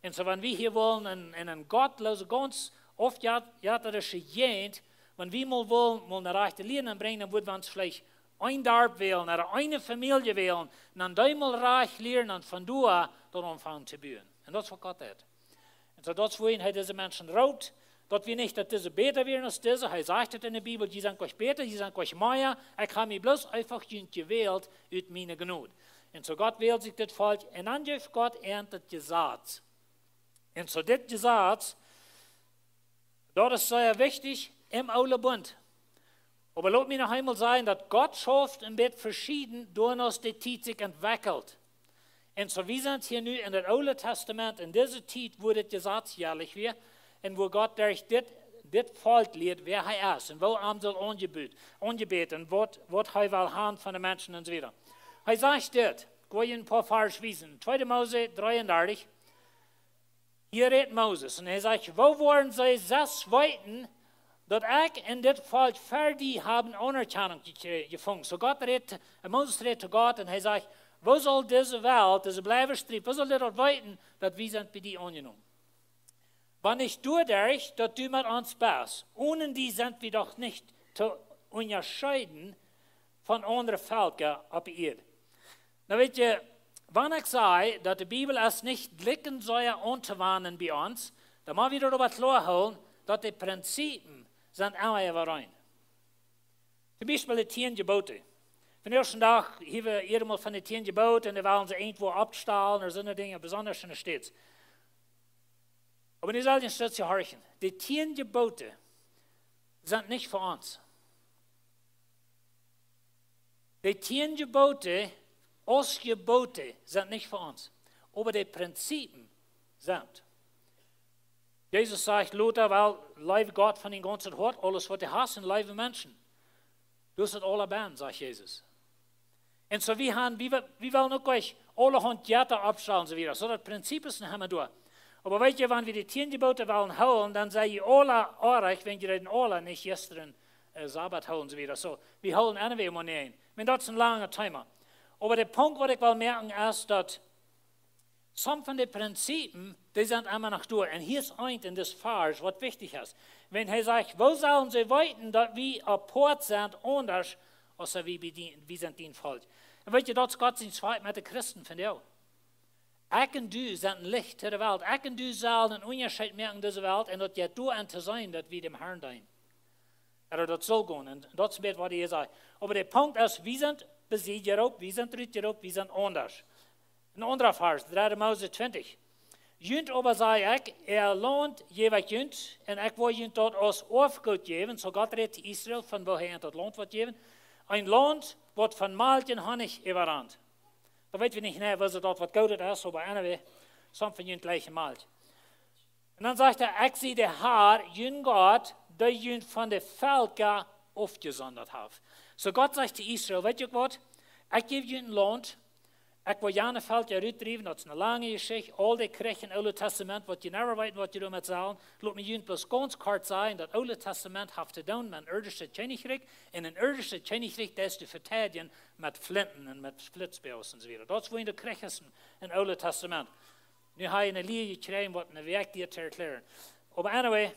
Speaker 6: Und so, wenn wir hier wollen, in ein gottlosen, ganz oft jäterische Gegend, wenn wir mal wollen, mal eine rechte Linie bringen, dann würden wir uns vielleicht ein Dorf wählen, oder eine Familie wählen, und dann einmal reich lernen, und von da dann anfangen zu bauen. Und das ist, was Gott hat. Und so, das wohin hat diese Menschen rot, dass wir nicht, dass diese besser werden als diese. Er sagt es in der Bibel, die sind euch besser, die sind euch mehr. Ich habe mich bloß einfach gewählt aus meiner Gnade. Und so Gott wählt sich das Volk, und dann gibt Gott erntet Gesetz. Und so das Gesetz, das ist sehr wichtig im Alten Bund. Aber lass mich noch einmal sagen, dass Gott schafft ein bisschen verschieden, durch uns die Zeit sich entwickelt. Und so wir sind hier nun in das Alte Testament, in dieser Zeit, wo das Gesetz jährlich wird, und wo Gott durch das Volk lehrt, wer er ist, und wo er soll angebeten, und was er will haben von den Menschen und so weiter. Er sagt das, ich will Ihnen ein paar Vers wiesen. 2. Mose 33, hier redet Moses, und er sagt, wo waren sie 6 Weiten, dass ich in das Volk für die haben Anerkennung gefunden. So Moses redet zu Gott, und er sagt, wo soll diese Welt, diese Bleiberstrieb, wo soll das weiten, dass wir sind bei dir angenommen? Wenn ich dadurch, dass du mit uns bist, ohne die sind wir doch nicht zu unterscheiden von anderen Völkern auf der Erde. Na weet je, wenn ich sage, dass die Bibel es nicht blicken soll anzuwenden bei uns, dann muss ich darüber klarholen, dass die Prinzipien sind immer überein. Zum Beispiel die 10 Gebote. Von ersten Tag haben wir mal von den 10 Geboten, und da wollen sie irgendwo abstahlen, oder so eine Dinge, besonders in der Stadt. Aber ihr sollt jetzt zu horchen. Die 10 Gebote sind nicht für uns. Die 10 Gebote, als Gebote, sind nicht für uns. Aber die Prinzipien sind. Jesus sagt, Luther, weil liebe Gott von den ganzen Hort, alles was du hast, und liebe Menschen. Du hast es alle Band, sagt Jesus. Und so wir wollen auch euch alle Handjäter abstellen und so wieder. So das Prinzip ist haben wir durch. Aber weißt du, wenn wir die 10 Gebote wollen holen, dann sei ihr alle arg, wenn ihr den alle nicht gestern Sabbat holen und so wieder. So, wir holen anyway mal ein. Wenn das ist ein langer Thema. Aber der Punkt, was ich will merken, ist, dass some von den Prinzipien, die sind immer noch durch. Und hier ist eins in das Vers, was wichtig ist. Wenn er sagt, wo sollen sie weiten, dass wir apport sind, anders, als wir sind ihnen falsch. Und weißt du, das ist Gottes Zweit mit den Christen, finde ich auch. Ich und du sind ein Licht der Welt. Ich und du sollen einen Unterschied merken in dieser Welt, und das geht du an zu sein, dass wir dem Herrn dienen. Oder das soll gehen, und das ist was ihr sagt. Aber der Punkt ist, wir sind besiegt Europa, wir sind dritt Europa, wir sind anders. Ein anderer Vers, 3. Mose 20. Jünt aber sei ich, lohnt jeweils jünt, und ich will jünt dort als Aufgut geben, so Gott redet Israel, von woher das Land wird geben, ein Land, was von Malch und Honig überrannt. Da weten wir nicht näher, was dort was Gutes ist, aber anyway, some von jünt gleiche Malch. Und dann sagt er, ich sehe der Herr, jünt Gott, der jünt von den Völkern aufgesondert hat. So Gott sagt zu Israel, weißt du was, ich gebe jünt ein Land, ich will gerne Völker rüttrieben, das ist eine lange Geschichte, all die Kirchen im Alten Testament, was ihr nicht wissen, was ihr damit sagen, lass mich jünt bloß ganz kurz sagen, das Alte Testament hat zu tun mit einem irdischen Königreich, und ein irdisches Königreich, das ist zu verteidigen mit Flinten und mit Splitzbeus und so weiter. Das ist, wo in der Kirche ist im Alten Testament. Nu habe ich eine Linie gekriegt, was eine Werk dir zu erklären. Aber anyway,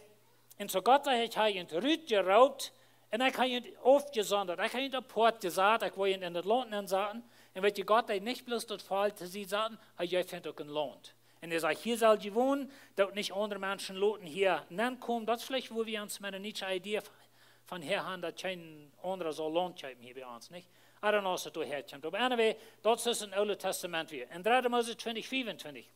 Speaker 6: und so Gott sagt, ich habe ihn Rüt geraubt, und ich habe ihn aufgesondert, ich habe ihn auf Port gesagt, ich will ihn in das Land sagen, und wenn die Gott nicht bloß das Fall zu sie sagen, ich finde auch ein Land. Und er sagt, hier soll sie wohnen, dort nicht andere Menschen loten hier kommen. Das ist vielleicht, wo wir uns mit einer Nietzsche Idee von her haben, dass kein anderer so Land haben hier bei uns, nicht? I don't know, was das herkommt. Aber anyway, das ist ein Altes Testament wieder. In 3. Mose 20, 24.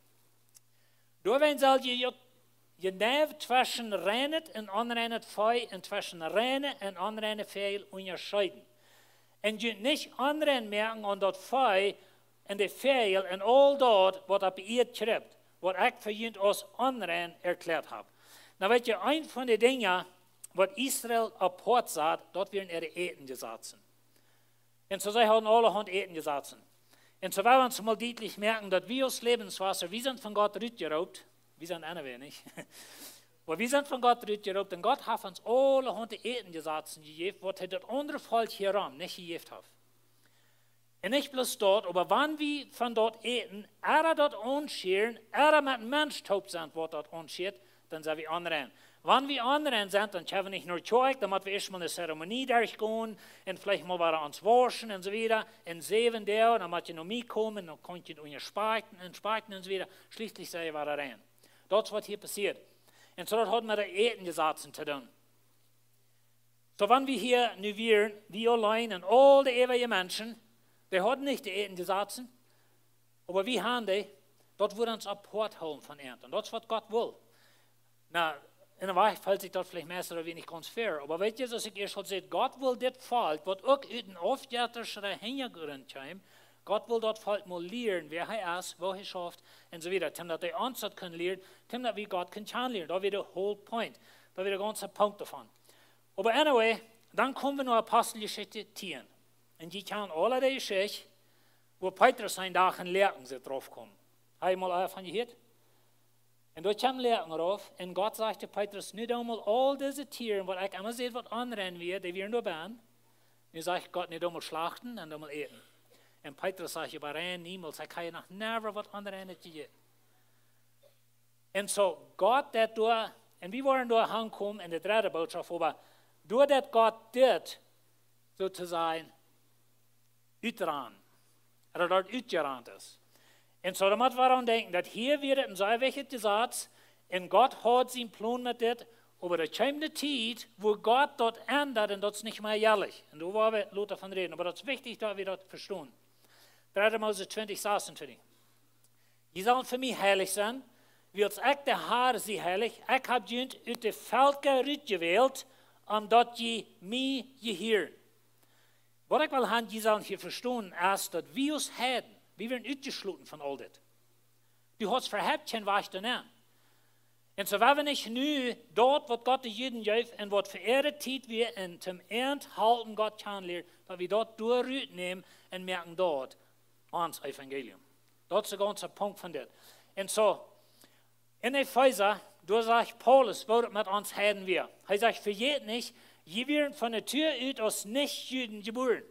Speaker 6: Daarbij zal je neef zwischen renet en onrenet vee en zwischen reine en onreine veel onderscheiden. En je niet onrein merken aan dat vee en de veel en al dat wat op je schrijft, wat ik voor je als onrein erklärt heb. Nou weet je, een van de dingen wat Israël apart zat, dat werden ihre Etengesetzen. En so sie haben alle Hand Etengesetzen. Und so wollen wir uns mal deutlich merken, dass wir als Lebenswasser, wir sind von Gott rütgeraubt, wir sind eine wenig, aber wir sind von Gott rütgeraubt, und Gott hat uns alle Hand Etengesetzen gegeben, was das andere Volk hieran nicht gegeben hat. Und nicht bloß dort, aber wenn wir von dort eten, dort anscheren, mit Mensch taub sind, was dort anschert, dann sind wir anrennen. Wenn wir anrennen sind, dann können wir nicht nur Zeug, dann müssen wir erstmal eine Zeremonie durchgehen und vielleicht mal wieder uns waschen und so weiter. Und 7 Tage, dann müssen wir noch mitkommen, dann könnt ihr unter Speichen und so weiter. Schließlich sind wir wieder rein. Das ist, was hier passiert. Und so hat man da Etengesetzen zu tun. So, wenn wir hier nu wir allein und all die ewigen Menschen, die haben nicht die Etengesetzen, aber wir haben die, dort wird uns Apport holen von ihnen. Und das ist, was Gott will. Na, in der Wahrheit fällt sich das vielleicht mehr oder weniger ganz fair. Aber weißt du, dass ich erst gesagt habe, Gott will das Volk, was auch in den oftjährlichen Hintergrund kommt, Gott will das Volk mal lernen, wer er ist, wo er schafft und so weiter. Damit die Antwort können lernen, damit wie Gott kann lernen. Da wird der whole point. Da wird der ganze Punkt davon. Aber anyway, dann kommen wir noch Apostelgeschichte 10. Und die kann alle die Geschichte, wo Petrus ein Tag in Lehren drauf kommen. Habe ich mal davon gehört? Und dort kam Lehren drauf, und Gott sagte Petrus, nicht einmal all diese Tiere, was ich immer sehe, was anrennen wird, die wir nur bauen. Und sagt Gott, nicht einmal schlachten und einmal eten. Und Petrus sagt, aber rein niemals, ich kann ja noch never was anrennen zu gehen. Und so Gott, der da, und wir wollen da ankommen in der 3. Botschaft, aber durch das Gott das sozusagen uitran, oder dort uitgerannt ist. Und so, da muss man daran denken, dass hier wird ein sehr wichtiger Satz, und Gott hat seinen Plan mit das, aber da kommt eine Zeit, wo Gott dort ändert, und das ist nicht mehr jährlich. Und da wollen wir Luther davon reden, aber das ist wichtig, dass wir das verstehen. 3. Mose 20, 26. Die sollen für mich heilig sein, wils ik de Heer zie heilig, ik heb junt uit de volken uitgewählt, omdat je mij geheeren. Wat ik wil gaan, je zal hier verstaan, is dat we ons heden, we werden uitgesloten van al dit. Du hast verhebt geen weg daarna. En zo we niet nu dort, wat God de Juden geeft en wat vereerde tijd we en zum End halten God kan leren, dat we dat doornemen en merken dort ons evangelium. Dat is de ganze Punkt van dit. En zo, in Epheser, da sagt Paulus, wo das mit uns heden wir. Er sagt, vergeet nicht, je werden von der Tür uit als Nicht-Juden geboren.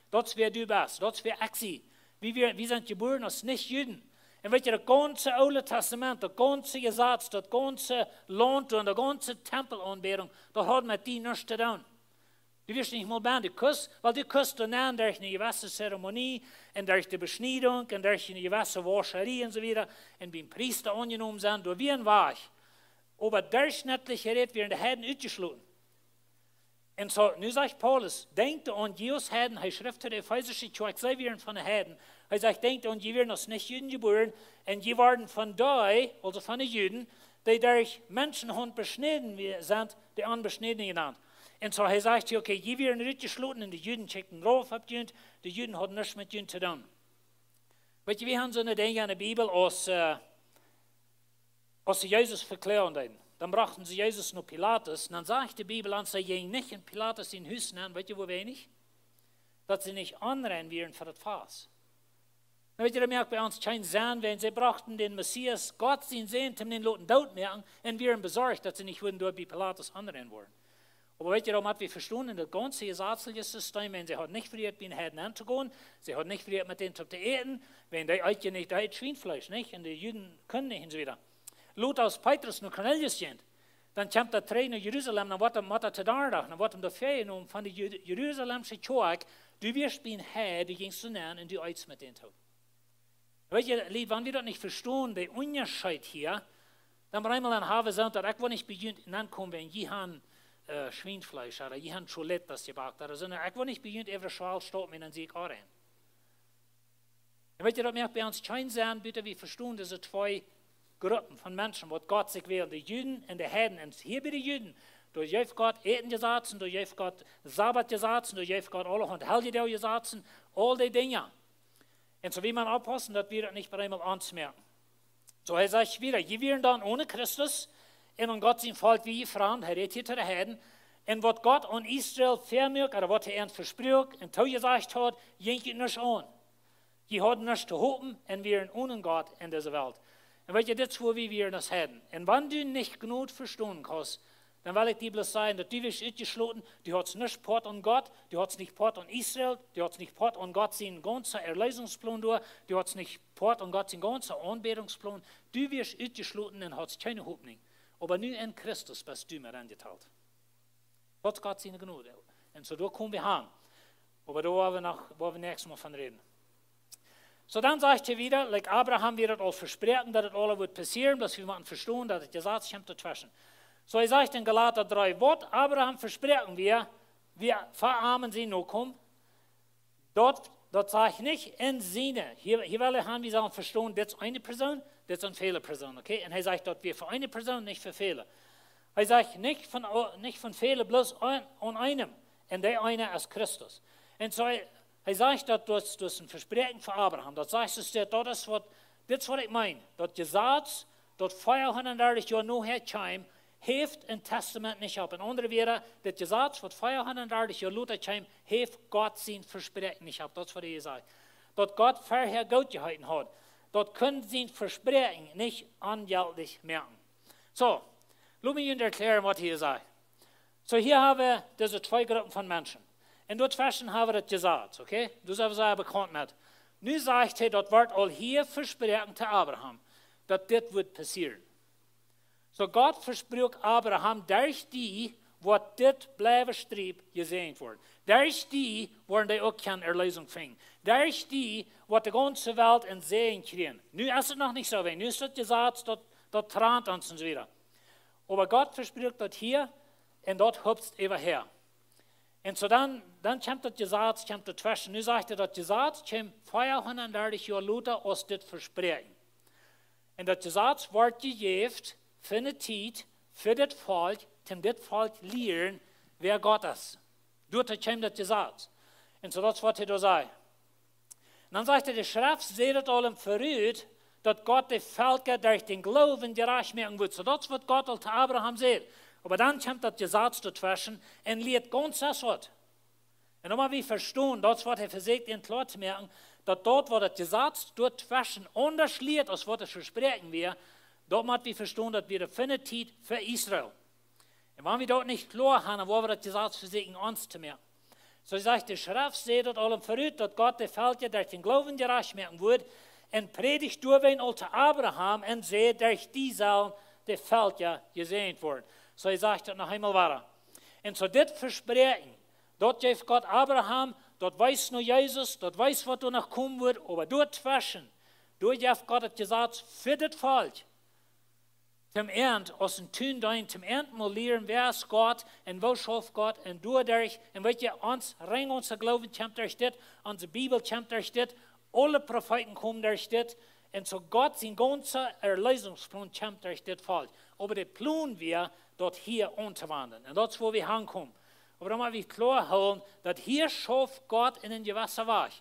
Speaker 6: Das wäre du bist, das wäre ich. Wir sind geboren als Nicht-Juden. Und weet je, das ganze Alte Testament, das ganze Gesetz, das ganze Land und die ganze Tempelanbetung, das hat mit dir nichts zu tun. Du wirst nicht mal bei dir küssen, weil du küsst dann durch eine gewisse Zeremonie und durch die Beschneidung und durch eine gewisse Wascherie und so weiter und beim Priester angenommen sind, da werden wir. Aber durchschnittlich gerät werden die Heiden ausgeschlossen. Und so, nu sagt Paulus, denkt an Jesus Heiden, er schrift zu der Ephesische Kirche, sie werden von den Heiden. Er sagt, denkt an, die werden als Nicht-Juden geboren und die werden von da, also von den Juden, die durch Menschenhand beschnitten sind, die Unbeschnittenen genannt. Und so, er sagt, okay, die werden ausgeschlossen und die Juden checken drauf, die Juden haben nichts mit Juden zu tun. Weet je, wir haben so eine Dinge in der Bibel, als sie Jesus verklären. Dann brachten sie Jesus nach Pilatus. Und dann sagt die Bibel an, sie gingen nicht in Pilatus in Hüsten an, weißt du, wo wenig? Dass sie nicht anrennen werden für das Fass. Dann wird ihr merkt bei uns kein Sinn, wenn sie brachten den Messias, Gott sie sehen, um den Leuten Tod merken, und wir besorgt, dass sie nicht würden dort bei Pilatus anrennen wollen. Aber weißt ihr, darum hat wir verstanden, das ganze gesetzliche System, wenn sie hat nicht verliert, mit den Heiden anzugehen, sie hat nicht verliert, mit denen zu eten, wenn die Eiche nicht, da hat Schweinfleisch, nicht? Und die Juden können nicht und so weiter. Lot als Petrus naar Cornelius ging, dan kwam dat trein naar Jeruzalem, dan wordt hem te daar, dan wordt hem de feien van de Jeruzalemse kerk, du wirst bin Herr, du gingst zu nähen und du eits mit denen. Weet je, lieb, wenn wir das nicht verstehen, der Unterschied hier, dann wir einmal an Have sagen, dass ich will nicht beginnt, ankommen, wenn je han Schweinfleisch oder je han Cholet, das gebackt hat, sondern ich will nicht beginnt, every Schal stoppen, und dann sehe ich auch rein. Weet je, das merkt bei uns kein Sinn, bitte, wir verstehen diese zwei Gruppen von Menschen, wo Gott sich wählt, die Juden und die Heiden. Und hier bei den Juden, durch Jeff Gott Eten gesetzen, durch Jeff Gott Sabbat gesetzen, durch Jeff Gott alle und Helgedau gesetzen, all die Dinge. Und so wie man aufpassen, dass wir das nicht bei einmal anmerken. So er sagt wieder, je werden dann ohne Christus und an Gott sein Volk wie gefragt, er redet hier zu den Heiden, und was Gott an Israel vermögt, oder was er ihnen verspricht und zugesagt hat, jinkt nicht an. Die haben nichts zu hoffen und wir sind ohne Gott in dieser Welt. Und weet je, dit is hoe wir das haben. Und wenn du nicht genug verstehen kannst, dann will ich dir bloß sagen, dass du wirst ausgeschlossen, du hast nicht Port an Gott, du hast nicht Port an Israel, du hast nicht Port an Gott seinen ganzen Erlösungsplan durch, du hast nicht Port an Gott seinen ganzen Anbetungsplan, du wirst ausgeschlossen und hast keine Hoffnung. Aber nur in Christus bist du mir angeteilt. Das ist Gott seine Gnade. Und so da kommen wir hin. Aber da wollen wir nächstes Mal von reden. So dann sagt er wieder, like Abraham wird das all versprechen, dass das alles wird passieren, dass wir verstehen, dass das Gesetz kommt dazwischen. So er sagt in Galater 3, was Abraham versprechen wir verarmen sie noch kommen. Dort sage ich nicht in Sinne. Hier will wir sagen, verstehen, das ist eine Person, das ist eine Fehlerperson, okay? Und er sagt dort, wir für eine Person, nicht für Fehler. Er sagt nicht von Fehler, bloß an einem. Und der eine ist Christus. Und so er sagt, das ist ein Versprechen für Abraham. Das sagt es, das ist was ich meine. Das Gesetz, das 430 Jahre nachher kam, heeft ein Testament nicht ab. In andere wäre, das Gesetz, was 430 Jahre Luther kam, heeft Gott sein Versprechen nicht ab. Das ist, was er sagt. Dass Gott vorher Gott gehalten hat. Dort können sein Versprechen nicht angeltlich merken. So, lass mich Ihnen erklären, was hier sagt. So, hier haben wir diese zwei Gruppen von Menschen. Und dazwischen haben wir das Gesetz, okay? Das ist aber bekannt mit. Nun sagt er, das wird all hier versprechen zu Abraham, dass das wird passieren. So Gott verspricht Abraham, durch die, was das bleiben Streib gesehen wird. Durch die, werden die auch keine Erlösung finden. Durch die, was die ganze Welt in Sehen kriegen. Nun ist es noch nicht so weit. Nun ist das Gesetz, das trennt uns und so weiter. Aber Gott verspricht das hier und dort hüpft es her. Und so dann kommt das Gesetz, kommt dazwischen. Nun sagt er, das Gesetz kommt 430 Jahre Luther aus das Versprechen. En dat Gesetz wordt gegeven voor een tijd, voor dit volk, om dit volk leren wer Gott ist. Door te komen dat Gesetz. En zo dat is wat hij daar zei. En dan zegt hij, de Schrift zegt het al im Verrüht, dat Gott die Völker durch den Glauben gerecht machen wird. So das ist, was Gott al zu Abraham sagt. Aber dann kommt das Gesetz dazwischen und lehrt ganz das was. Und dann wir verstehen, das was er versucht, ihnen klar zu merken, dass dort, wo das Gesetz dazwischen anders lehrt, als was es versprechen wir, dort müssen wir verstehen, dass wir das Zeit für Israel. Und wenn wir dort nicht klar haben, dann wollen wir das Gesetz versuchen, uns zu merken. So sagt die Schrift, seht dort allem verrückt, dass Gott die Völker durch den Glauben gerecht machen wird, und predigt door wen al te Abraham en zei, durch die zal de Völker gesegnet worden. So hij zegt het nog eenmaal waar. En zo dit verspreken, dat geeft Gott Abraham, dat weiß nur Jesus, dat weiß wat er nog komen wordt, aber door het versen, door geeft Gott het Gesetz für dit Volk. Zum Ernst, aus dem Tun dein, zum Ernst mal lernen, wer ist Gott und wo schafft Gott und durch, und weet je, uns rein unser Glauben kommt durch das, unsere Bibel kommt durch das, alle Propheten kommen durch das, und so Gott sein ganzer Erlösungsplan kommt durch das Volk. Aber der Plan wir, dort hier anzuwenden. Und das ist, wo wir hinkommen. Aber dann müssen wir klar halten, dass hier schafft Gott in einen gewissen Weg.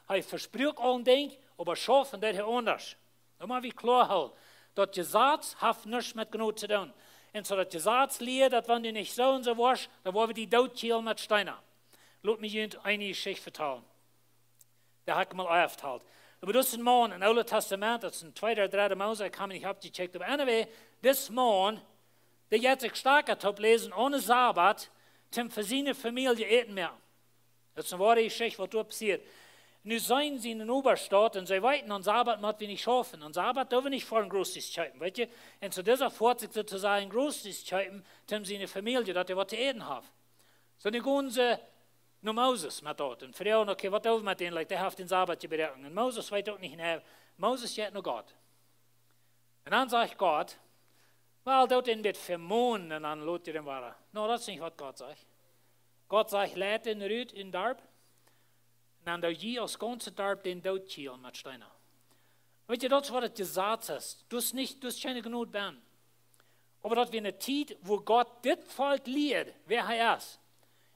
Speaker 6: Er verspricht ein Ding, aber schafft das hier anders. Da müssen wir klar halten. Das Gesetz hat nichts mit Gnade zu tun. Und so das Gesetz lehrt, dass wenn du nicht so und so warst, dann wollen wir die Totkiel mit Steinen. Lass mich Ihnen eine Geschichte vertellen. Der hat mal erzählt. Aber das ist ein Mann im Alten Testament, das ist ein 2. oder 3. Mose, ich habe nicht abgecheckt. Aber anyway, das Mann, der jetzt sich stark hat lesen, ohne Sabbat, zum für seine Familie eten mehr. Das ist eine wahre Geschichte, was dort passiert. Nu zijn sie in de Oberstadt und sie weiten an Sabbat müssen wir nicht schaffen. An Sabbat dürfen wir nicht vor den Großdienstzeiten, weißt du? Und zu dieser Vorzug sozusagen Großdienstzeiten, um seine Familie, dass er was zu eten hat. So dann gehen sie nach Moses mit dort. Und fragen, okay, was dürfen wir mit denen, like, der hat den Sabbat gebraucht. Und Moses weiß auch nicht, Moses geht nur Gott. Und dann sagt Gott, well, dort in das vermohnen, und dann lädt er den Wahrer. No, das ist nicht, was Gott sagt. Gott sagt, lädt den Rüd in Darb. En dan doe je als ganze Dorp den Doodkiel met Steinen. Weet je, dat is wat het Gesetz ist. Du hast keine Gnade ben. Aber dat wir eine Zeit, wo Gott dit Volk lehrt, wer er ist.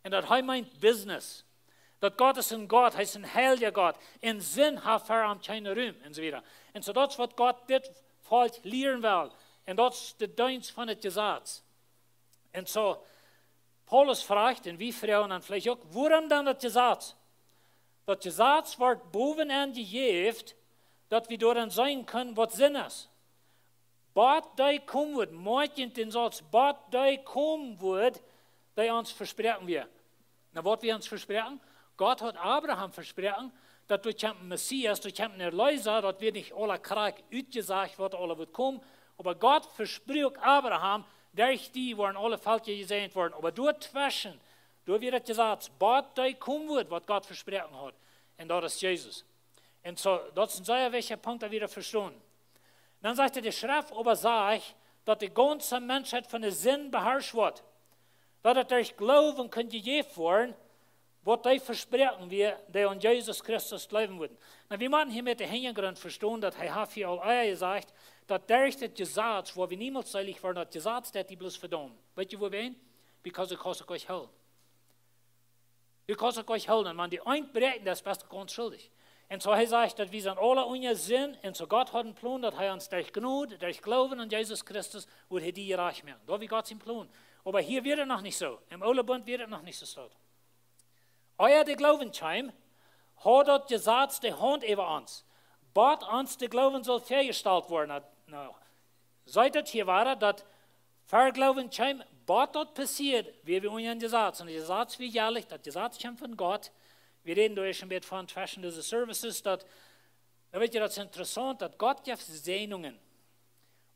Speaker 6: Und dat er meint Business. Dat Gott ist ein Gott, er ist ein heiliger Gott. In Sinn hat er am keine Ruhm und so weiter. Und so dat is wat Gott dit Volk lehren will. Und dat is de Dienst von het Gesetz. Und so, Paulus fragt, und wir Frauen dann vielleicht auch, warum dann das Gesetz? Das Gesetz wird bovenaan gegeben, dass wir daran sein können, was Sinn ist. Bad die kommen wird, meint den Satz, bad die kommen wird, die uns versprechen wir. Na, was wir uns versprechen? Gott hat Abraham versprochen, dass durch den Messias, durch den Erlöser, dass wir nicht alle Krieg ausgesagt wird, alle wird kommen. Aber Gott verspricht Abraham, durch die waren alle Völker gesegnet worden. Aber dazwischen, da wird das gesagt, bald die kommen wird, was Gott versprochen hat. Und das ist Jesus. Und so, das sind sehr welche Punkte wieder verstehen. Dann sagt die Schrift aber sagt, dass die ganze Menschheit von der Sinn beherrscht wird. Dass er durch Glauben kann gegeben werden, was die versprechen wir, die an Jesus Christus glauben würden. Na, wir müssen hier mit dem Hintergrund verstehen, dass er hier all gesagt, dass durch das Gesetz, wo wir niemals seilig waren, das Gesetz, das die bloß verdammt. Weißt du, wo wir hin? Because it kostet euch Hell. Du kannst euch halten, man die einbrechen, das ist best ganz schuldig. Und so er sagt, dass wir sind alle ohne Sinn, und so Gott hat einen Plan, dass er uns durch Gnade, durch Glauben an Jesus Christus, wird er die reich machen. Da wie Gott sein Plan. Aber hier wird er noch nicht so. Im Alten Bund wird er noch nicht so. Euer der Glaubensheim hat das Gesetz die Hand über uns. Bad uns der Glauben soll vergestellt werden. No. Seit das hier war, dass Verglaubensheim was dort passiert, wie wir uns Gesetz. Und das Gesetz wie jährlich, das Gesetz kommt von Gott. Wir reden da schon mit von verschiedenen Services, da wird ja das interessant, dass Gott gibt Segnungen.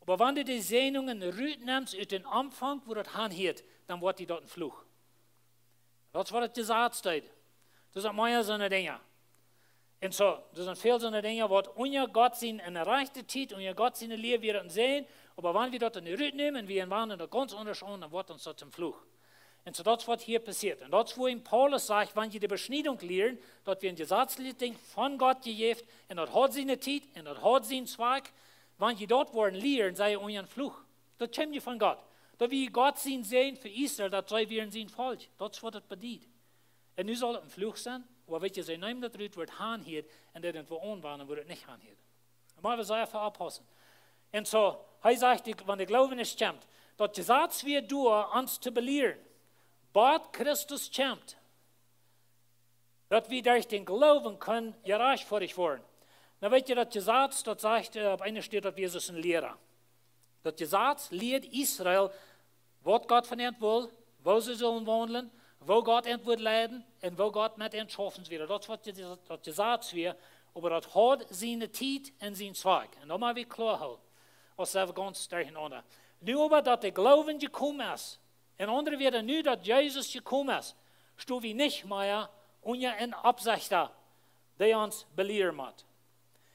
Speaker 6: Aber wenn du die Segnungen nimmst aus dem Anfang, wo das hinhört, dann wird die dort ein Fluch. Das war das Gesetz. Das sind mehr so eine Dinge. Und so, das sind viele so eine Dinge, wo unser Gott in eine rechte Zeit, unser Gott seine Lehre werden sehen. Aber wenn wir dort in die Rüt nehmen, wir wandern da ganz anders an, dann wird uns das zum Fluch. Und so das, was hier passiert. Und das, wo ihm Paulus sagt, wenn wir die Beschneidung lernen, dass wir ein gesetzliches Ding von Gott gegeben, und das hat seine Zeit, und das hat seinen Zweck, wenn je dort worden lehren, sei euer Fluch. Das kommt je von Gott. Da wie Gott sehen sehen für Israel, das sei wir in sein Volk. Das wird das bedient. Und nu soll es ein Fluch sein, aber wenn je sein Name das wird han hier, und der irgendwo anwarnen, wird es nicht han hier. Aber wir sollen einfach abpassen. Und so, er sagt, wenn der Glaube nicht stimmt, dass gesagt wird, du uns zu belehren, bad Christus stimmt, dass wir durch den Glauben können, ja reich vor dich worden. Na weet je dat gesagt, dat sagt, op einer steht, dass Jesus ein Lehrer. Das gesagt, lehrt Israel, was Gott von ihnen will, wo sie sollen wohnen, wo Gott ihnen wird leiden und wo Gott mit ihnen schaffen wird. Das wird das gesagt wird, aber das hat seine Zeit und sein Zweig. Und da mal wir klar halten, was selber ganz durcheinander. Nu aber, dass der Glauben gekommen ist, und andere werden nu, dass Jesus gekommen ist, stu wir nicht mehr unter in Absichter, die uns belehren hat.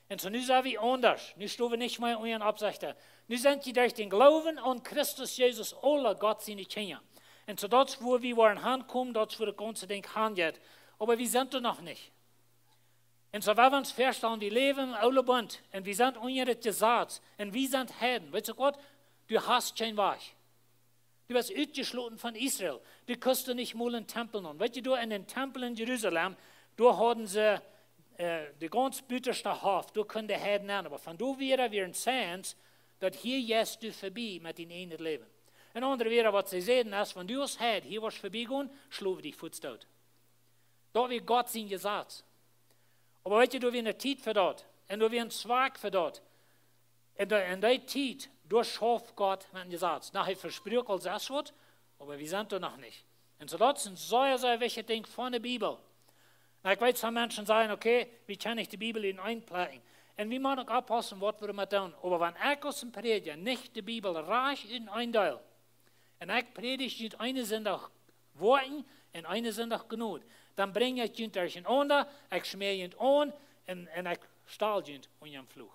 Speaker 6: Und so nu sind wir anders. Nu stu wir nicht mehr unter in Absichter. Nu sind wir durch den Glauben an Christus Jesus alle Gott seine Kinder. Und so das, wo wir waren ankommen, das wo das ganze Ding handelt. Aber wir sind da noch nicht. Und so, wenn wir uns feststellen, wir leben im Olle Bund und wir sind unter das Gesetz und wir sind Heiden. Weißt du Gott, du hast kein Weg. Du bist ausgeschlossen von Israel. Du kannst nicht mal einen Tempel nehmen. Weißt du, in den Tempel in Jerusalem, da hatten sie die ganz bütterste Hof, du kannst die Heiden nennen. Aber von da wieder wir ein Sens, dass hier jetzt du vorbei mit deinem eigenen Leben. Und andere wieder, was sie sehen, ist, wenn du als Heid hier was vorbeigehen, schlafen dich Fuß tot. Da wird Gott sein Gesetz. Aber weißt du, da wird eine Zeit für dort. Und da wird ein Zweig für dort. Und in der Zeit, da schafft Gott mit dem Gesetz. Nachher verspricht als das wird, aber wir sind da noch nicht. Und so das sind sehr, sehr wichtige Dinge von der Bibel. Na, ich weiß, some Menschen sagen, okay, wie kann ich die Bibel in einplagen? Und wir müssen auch aufpassen, was wir damit tun. Aber wenn ich als ein Prediger nicht die Bibel reich in einteile, und ich predige nicht eine Sonntag Worten und eine Sonntag Gnade, dann bringe ich ihn durcheinander, ich schmier ihn an und ich stahl ihn unter den Fluch.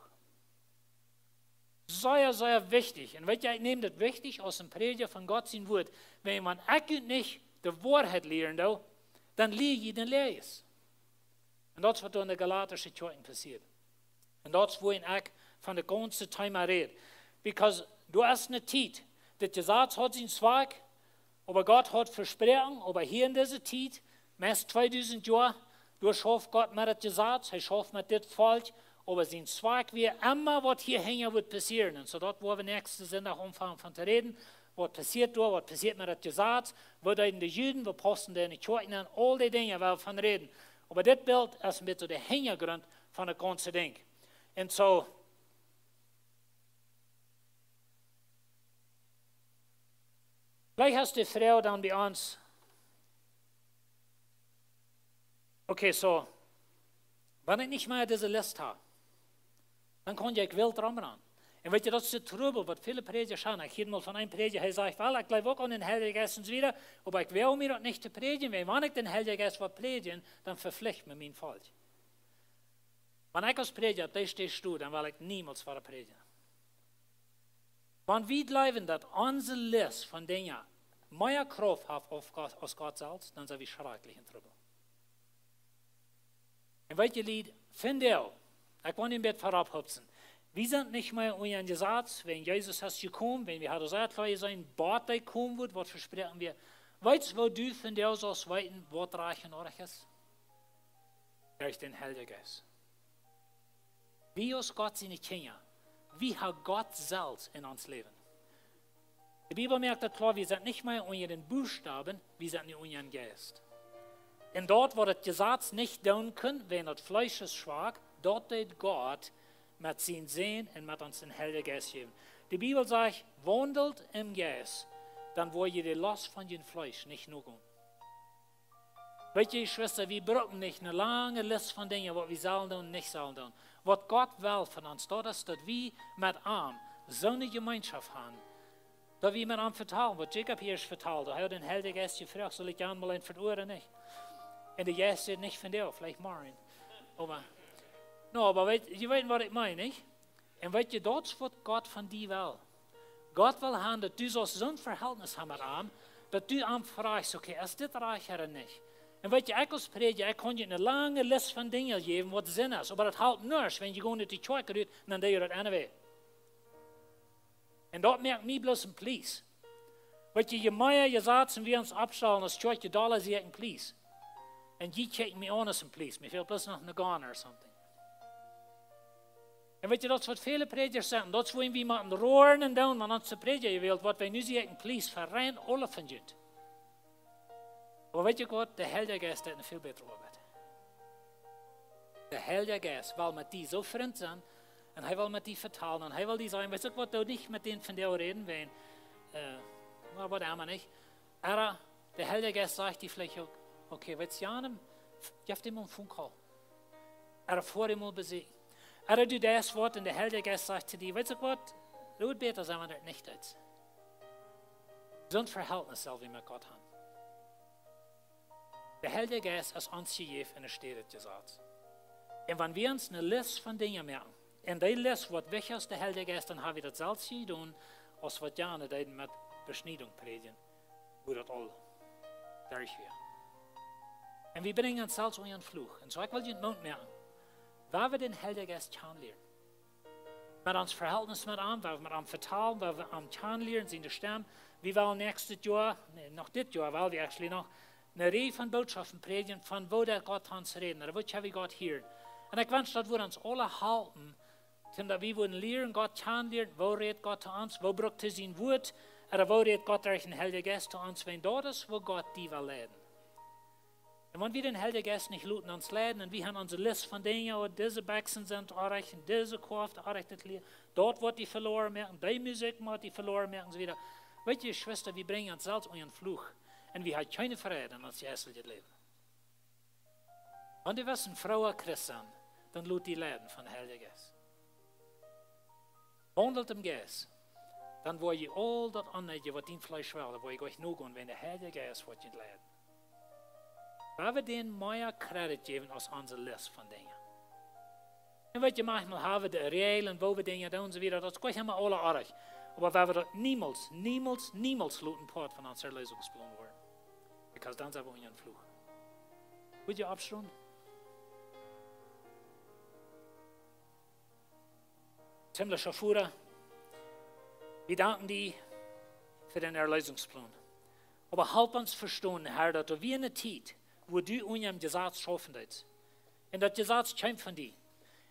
Speaker 6: Sehr, sehr wichtig. Und ich nehme das wichtig aus dem Prediger von Gott sein Wort. Wenn man nicht die Wahrheit lernt, dann liege ich den Leis. Und das, was in der Galatischen Kirche passiert. Und das, wo ich von der ganzen Zeit rede. Because du hast eine Zeit, das Gesetz hat seinen Zweig, aber Gott hat versprochen, aber hier in dieser Zeit, meist 2000 Jahre, du schafft Gott mit dem Gesetz, er schafft mit dem Volk, aber sein Zweig wird immer, was hier hängen wird passieren. Und so dort, wo wir nächsten Sonntag anfangen von zu reden, was passiert da, was passiert mit dem Gesetz, wo da in den Juden, wo passen da in die Kirchen an, all die Dinge, wo wir von reden. Aber das Bild ist ein bisschen der Hintergrund von dem ganzen Ding. Und so, vielleicht hast die Frau dann bei uns, okay, so, wenn ich nicht mehr diese Liste habe, dann kann ich wild rumrennen. Und weet je, dat is de Trubel, wat viele Prediger schauen. Ich hield mal von einem Prediger, er sagt, well, ich glaube auch an den Heiligen Geist und wieder, aber ich will mir das nicht zu predigen, weil wenn ich den Heiligen Geist will predigen, dann verpflicht mir mein Volk. Wenn ich als Prediger, da stehst du, dann will ich niemals für predigen. Wenn wir glauben, dass unsere Liste von Dingen mehr Kraft hat als Gott selbst, dann sind wir schrecklich in Trubel. Und weet je, Lied, finde ich will nicht mehr verabhüpfen. Wir sind nicht mehr unter dem Gesetz, wenn Jesus ist gekommen, wenn wir gesagt sein Bad kommen wird, was versprechen wir? Weißt du, wo du von dir aus weiten, was reich und ordentlich ist? Durch den Heiligen Geist. Wie aus Gott seine Kinder, wie hat Gott selbst in uns Leben? Die Bibel merkt das klar, wir sind nicht mehr unter den Buchstaben, wir sind nicht unter dem Geist. Und dort, wo das Gesetz nicht tun kann, wenn das Fleisch ist schwach, dort tut Gott mit seinem Sehen und mit uns den Heiligen Geist geben. Die Bibel sagt, wandelt im Geist, dann wollt ihr die Last von dem Fleisch nicht nur tun. Weißt du, Schwester, wir brauchen nicht eine lange Liste von Dingen, was wir sollen tun und nicht sollen tun. Was Gott will von uns, das ist, dass wir mit ihm so eine Gemeinschaft haben, dass wir mit ihm vertrauen, was Jacob hier ist vertraut. Er hat den Heiligen Geist gefragt, soll ich einmal ein vertrauen nicht? Und der Geist steht nicht von dir, vielleicht morgen. Aber je weet wat ik meine, nicht? Und weet je, dat is wat Gott von dir will. Gott will haben, dass du zo'n Verhältnis hast mit ihm, dass du ihm fragst, okay, ist das reich oder nicht? Und weet je, ich als Prediger, ich kann dir eine lange Liste von Dingen geben, was Sinn ist. Aber das halt nicht, wenn je gewoon uit die Kirche geht, dann deed je dat anyway. En dat merkt mij bloos een please. Weet je meer je zaten wie ons abstellen als $20 je een please. En je kijkt me aan als een please. Me veel bloos nog een ganer of something. En weet je, dat is wat vele predikers zeggen. Dat is waarom we moeten roeren en doen, maar onze prediker je wilt, wat wij nu zien, please, verrein alle van je. Maar weet je wat, de Heilige Geest heeft een veel betere arbeid. De Heilige Geest wil met die zo vriend zijn, en hij wil met die vertalen, en hij wil die zeggen, weet je wat, nou niet met den van jou reden, wijn, maar wat helemaal niet. Maar de Heilige Geest zegt die vielleicht ook, oké, weet je, Janem, je hebt hem een phone call. Voor hem al bezien. Er doet das Wort und der Heilige Geist sagt zu dir, weißt du was, du wird besser sein, wenn er nicht ist. So ein Verhältnis soll wir mit Gott haben. Der Heilige Geist ist uns gegeben und er steht gesagt. Und wenn wir uns eine Liste von Dingen merken, und die Liste wird weg aus der Heilige Geist, dann haben wir das selbst getan, als wir gerne mit Beschneidung predigen, wo das all durch wird. Und wir bringen uns selbst in einen Fluch. Und so ich will den Mund merken. Waar we den Heilige Geist kennenlernen. Met ons Verhältnis mit ihm, waar we met hem vertalen, waar we hem kennenlernen, zijn de stem. We willen nächstes Jahr, nee, nog dit jaar, wel we actually nog, een rij van boodschappen predigen, van wo der Gott ons reden, oder wat hebben we Gott hier. En ik wens dat we ons alle halten, dat we willen leren, Gott kennenlernen, wo redet Gott zu uns, wo brucht er zijn woord, oder wo redet Gott durch den Heilige Geist zu uns, wenn dort ist, wo Gott die will leiden. Und wenn wir den Heiligen Geist nicht luten uns leiden, und wir haben unsere Liste von Dingen, und diese Baxen sind erreicht, diese Kraft erreicht, dort wird die verloren merken, die Musik wird die verloren merken, so wieder. Weißt du, Schwester, wir bringen uns selbst in einen Fluch, und wir haben keine Freude in unser hässliches Leben. Wenn du wirst eine Frau Christ sein, dann lut die leiden von dem Heiligen Geist. Wandelt im Geist, dann wo ihr all das annehmen, was dein Fleisch will, wo ich euch nur gehen, wenn der Heilige Geist wird ihr leiden. Waar we den meer credit geven als onze les van dingen. En weet je, manchmal hebben we de reëlen, wo we dingen doen, zo weer, dat is helemaal alle aardig. Maar waar we dat niemals looten part van onze Erlösungsplan worden. Because dan zijn we in een vloeg. Wil je opstaan? Himmlischer Vater, wir danken dir für den Erlösungsplan. Aber help uns verstehen, Herr, dass wir in der Zeit, wo du unserem Gesetz schaffen willst. Und das Gesetz kommt von dir.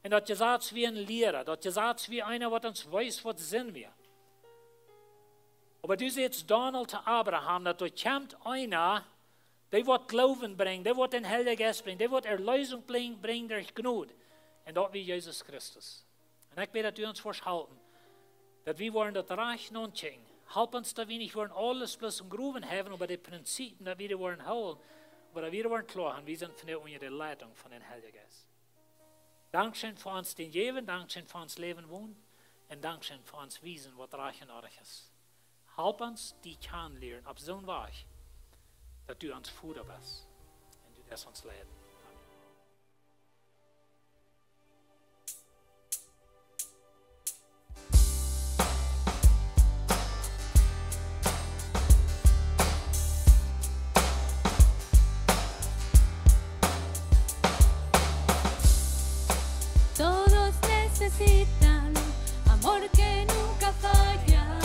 Speaker 6: Und das Gesetz wie ein Lehrer, das Gesetz wie einer, der uns weiß, was sind wir. Aber du siehst Donald zu Abraham, dass da kommt einer, der wird Glauben bringen, der wird den Heiligen Geist bringen, der wird Erlösung bringen durch Gnade. Und das wie Jesus Christus. Und ich bete, dass du uns vorhalten, dass wir wollen das Reich nun checken. Help uns, dass wir nicht wollen alles bloß im Gruben haben, aber die Prinzipien, dass wir wollen holen, aber dass wir wollen klar haben, wir sind von der unter der Leitung von den Heiligen Geist. Dankeschön für uns den Leben, Dankeschön für uns Leben wohnen und Dankeschön für uns Wissen, was reich und ordentlich ist. Help uns, die kennenlernen, auf so ein Weg, dass du uns Futter bist und du das uns leiden.
Speaker 3: Necesitan amor que nunca falla,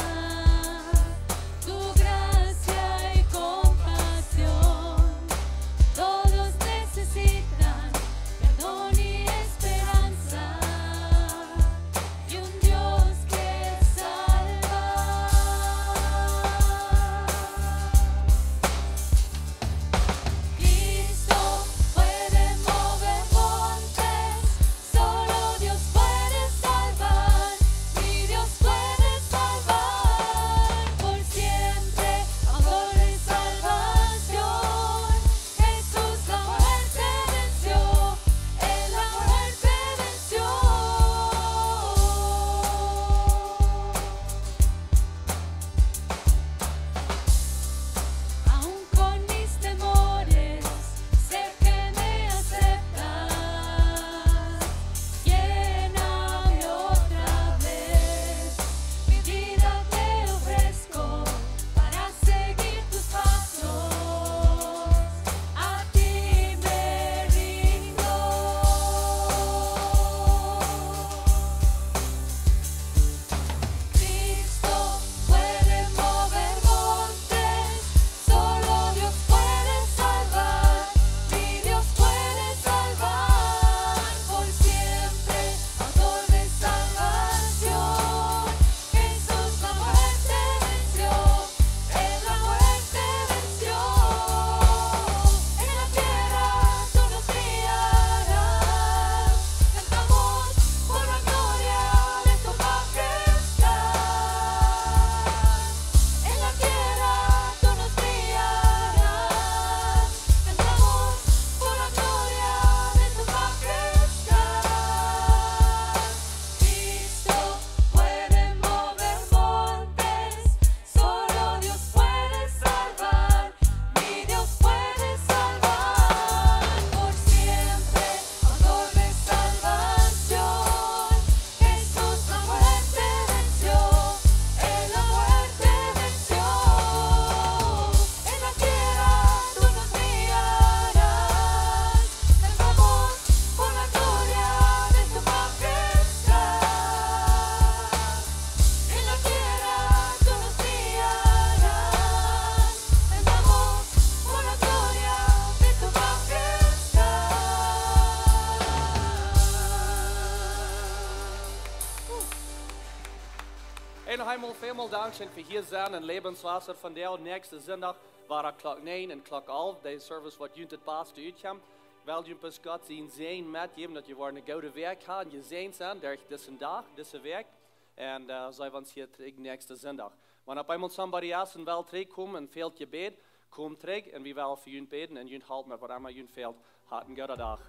Speaker 3: tu gracia y compasión. Todos necesitan perdón y esperanza y un Dios que salva. Cristo puede mover montes, solo Dios puede salvar.
Speaker 4: En nog eenmaal veel dank zijn voor hier zijn en levenswasser van deel. Nächste zondag waren klok 9 en klok 11. De service wat jullie het paste uitkwam. Wel jullie pas God zijn met je, dat je voor een goede werk had. En je zijn zijn door deze dag, deze week. En zij ons hier terug nächste zondag. Wanneer op eenmaal somebody else wel terugkomt en veelt je bed, kom terug en we willen voor jullie beden en jullie halt met wat immer jullie veelt. Had een goede dag.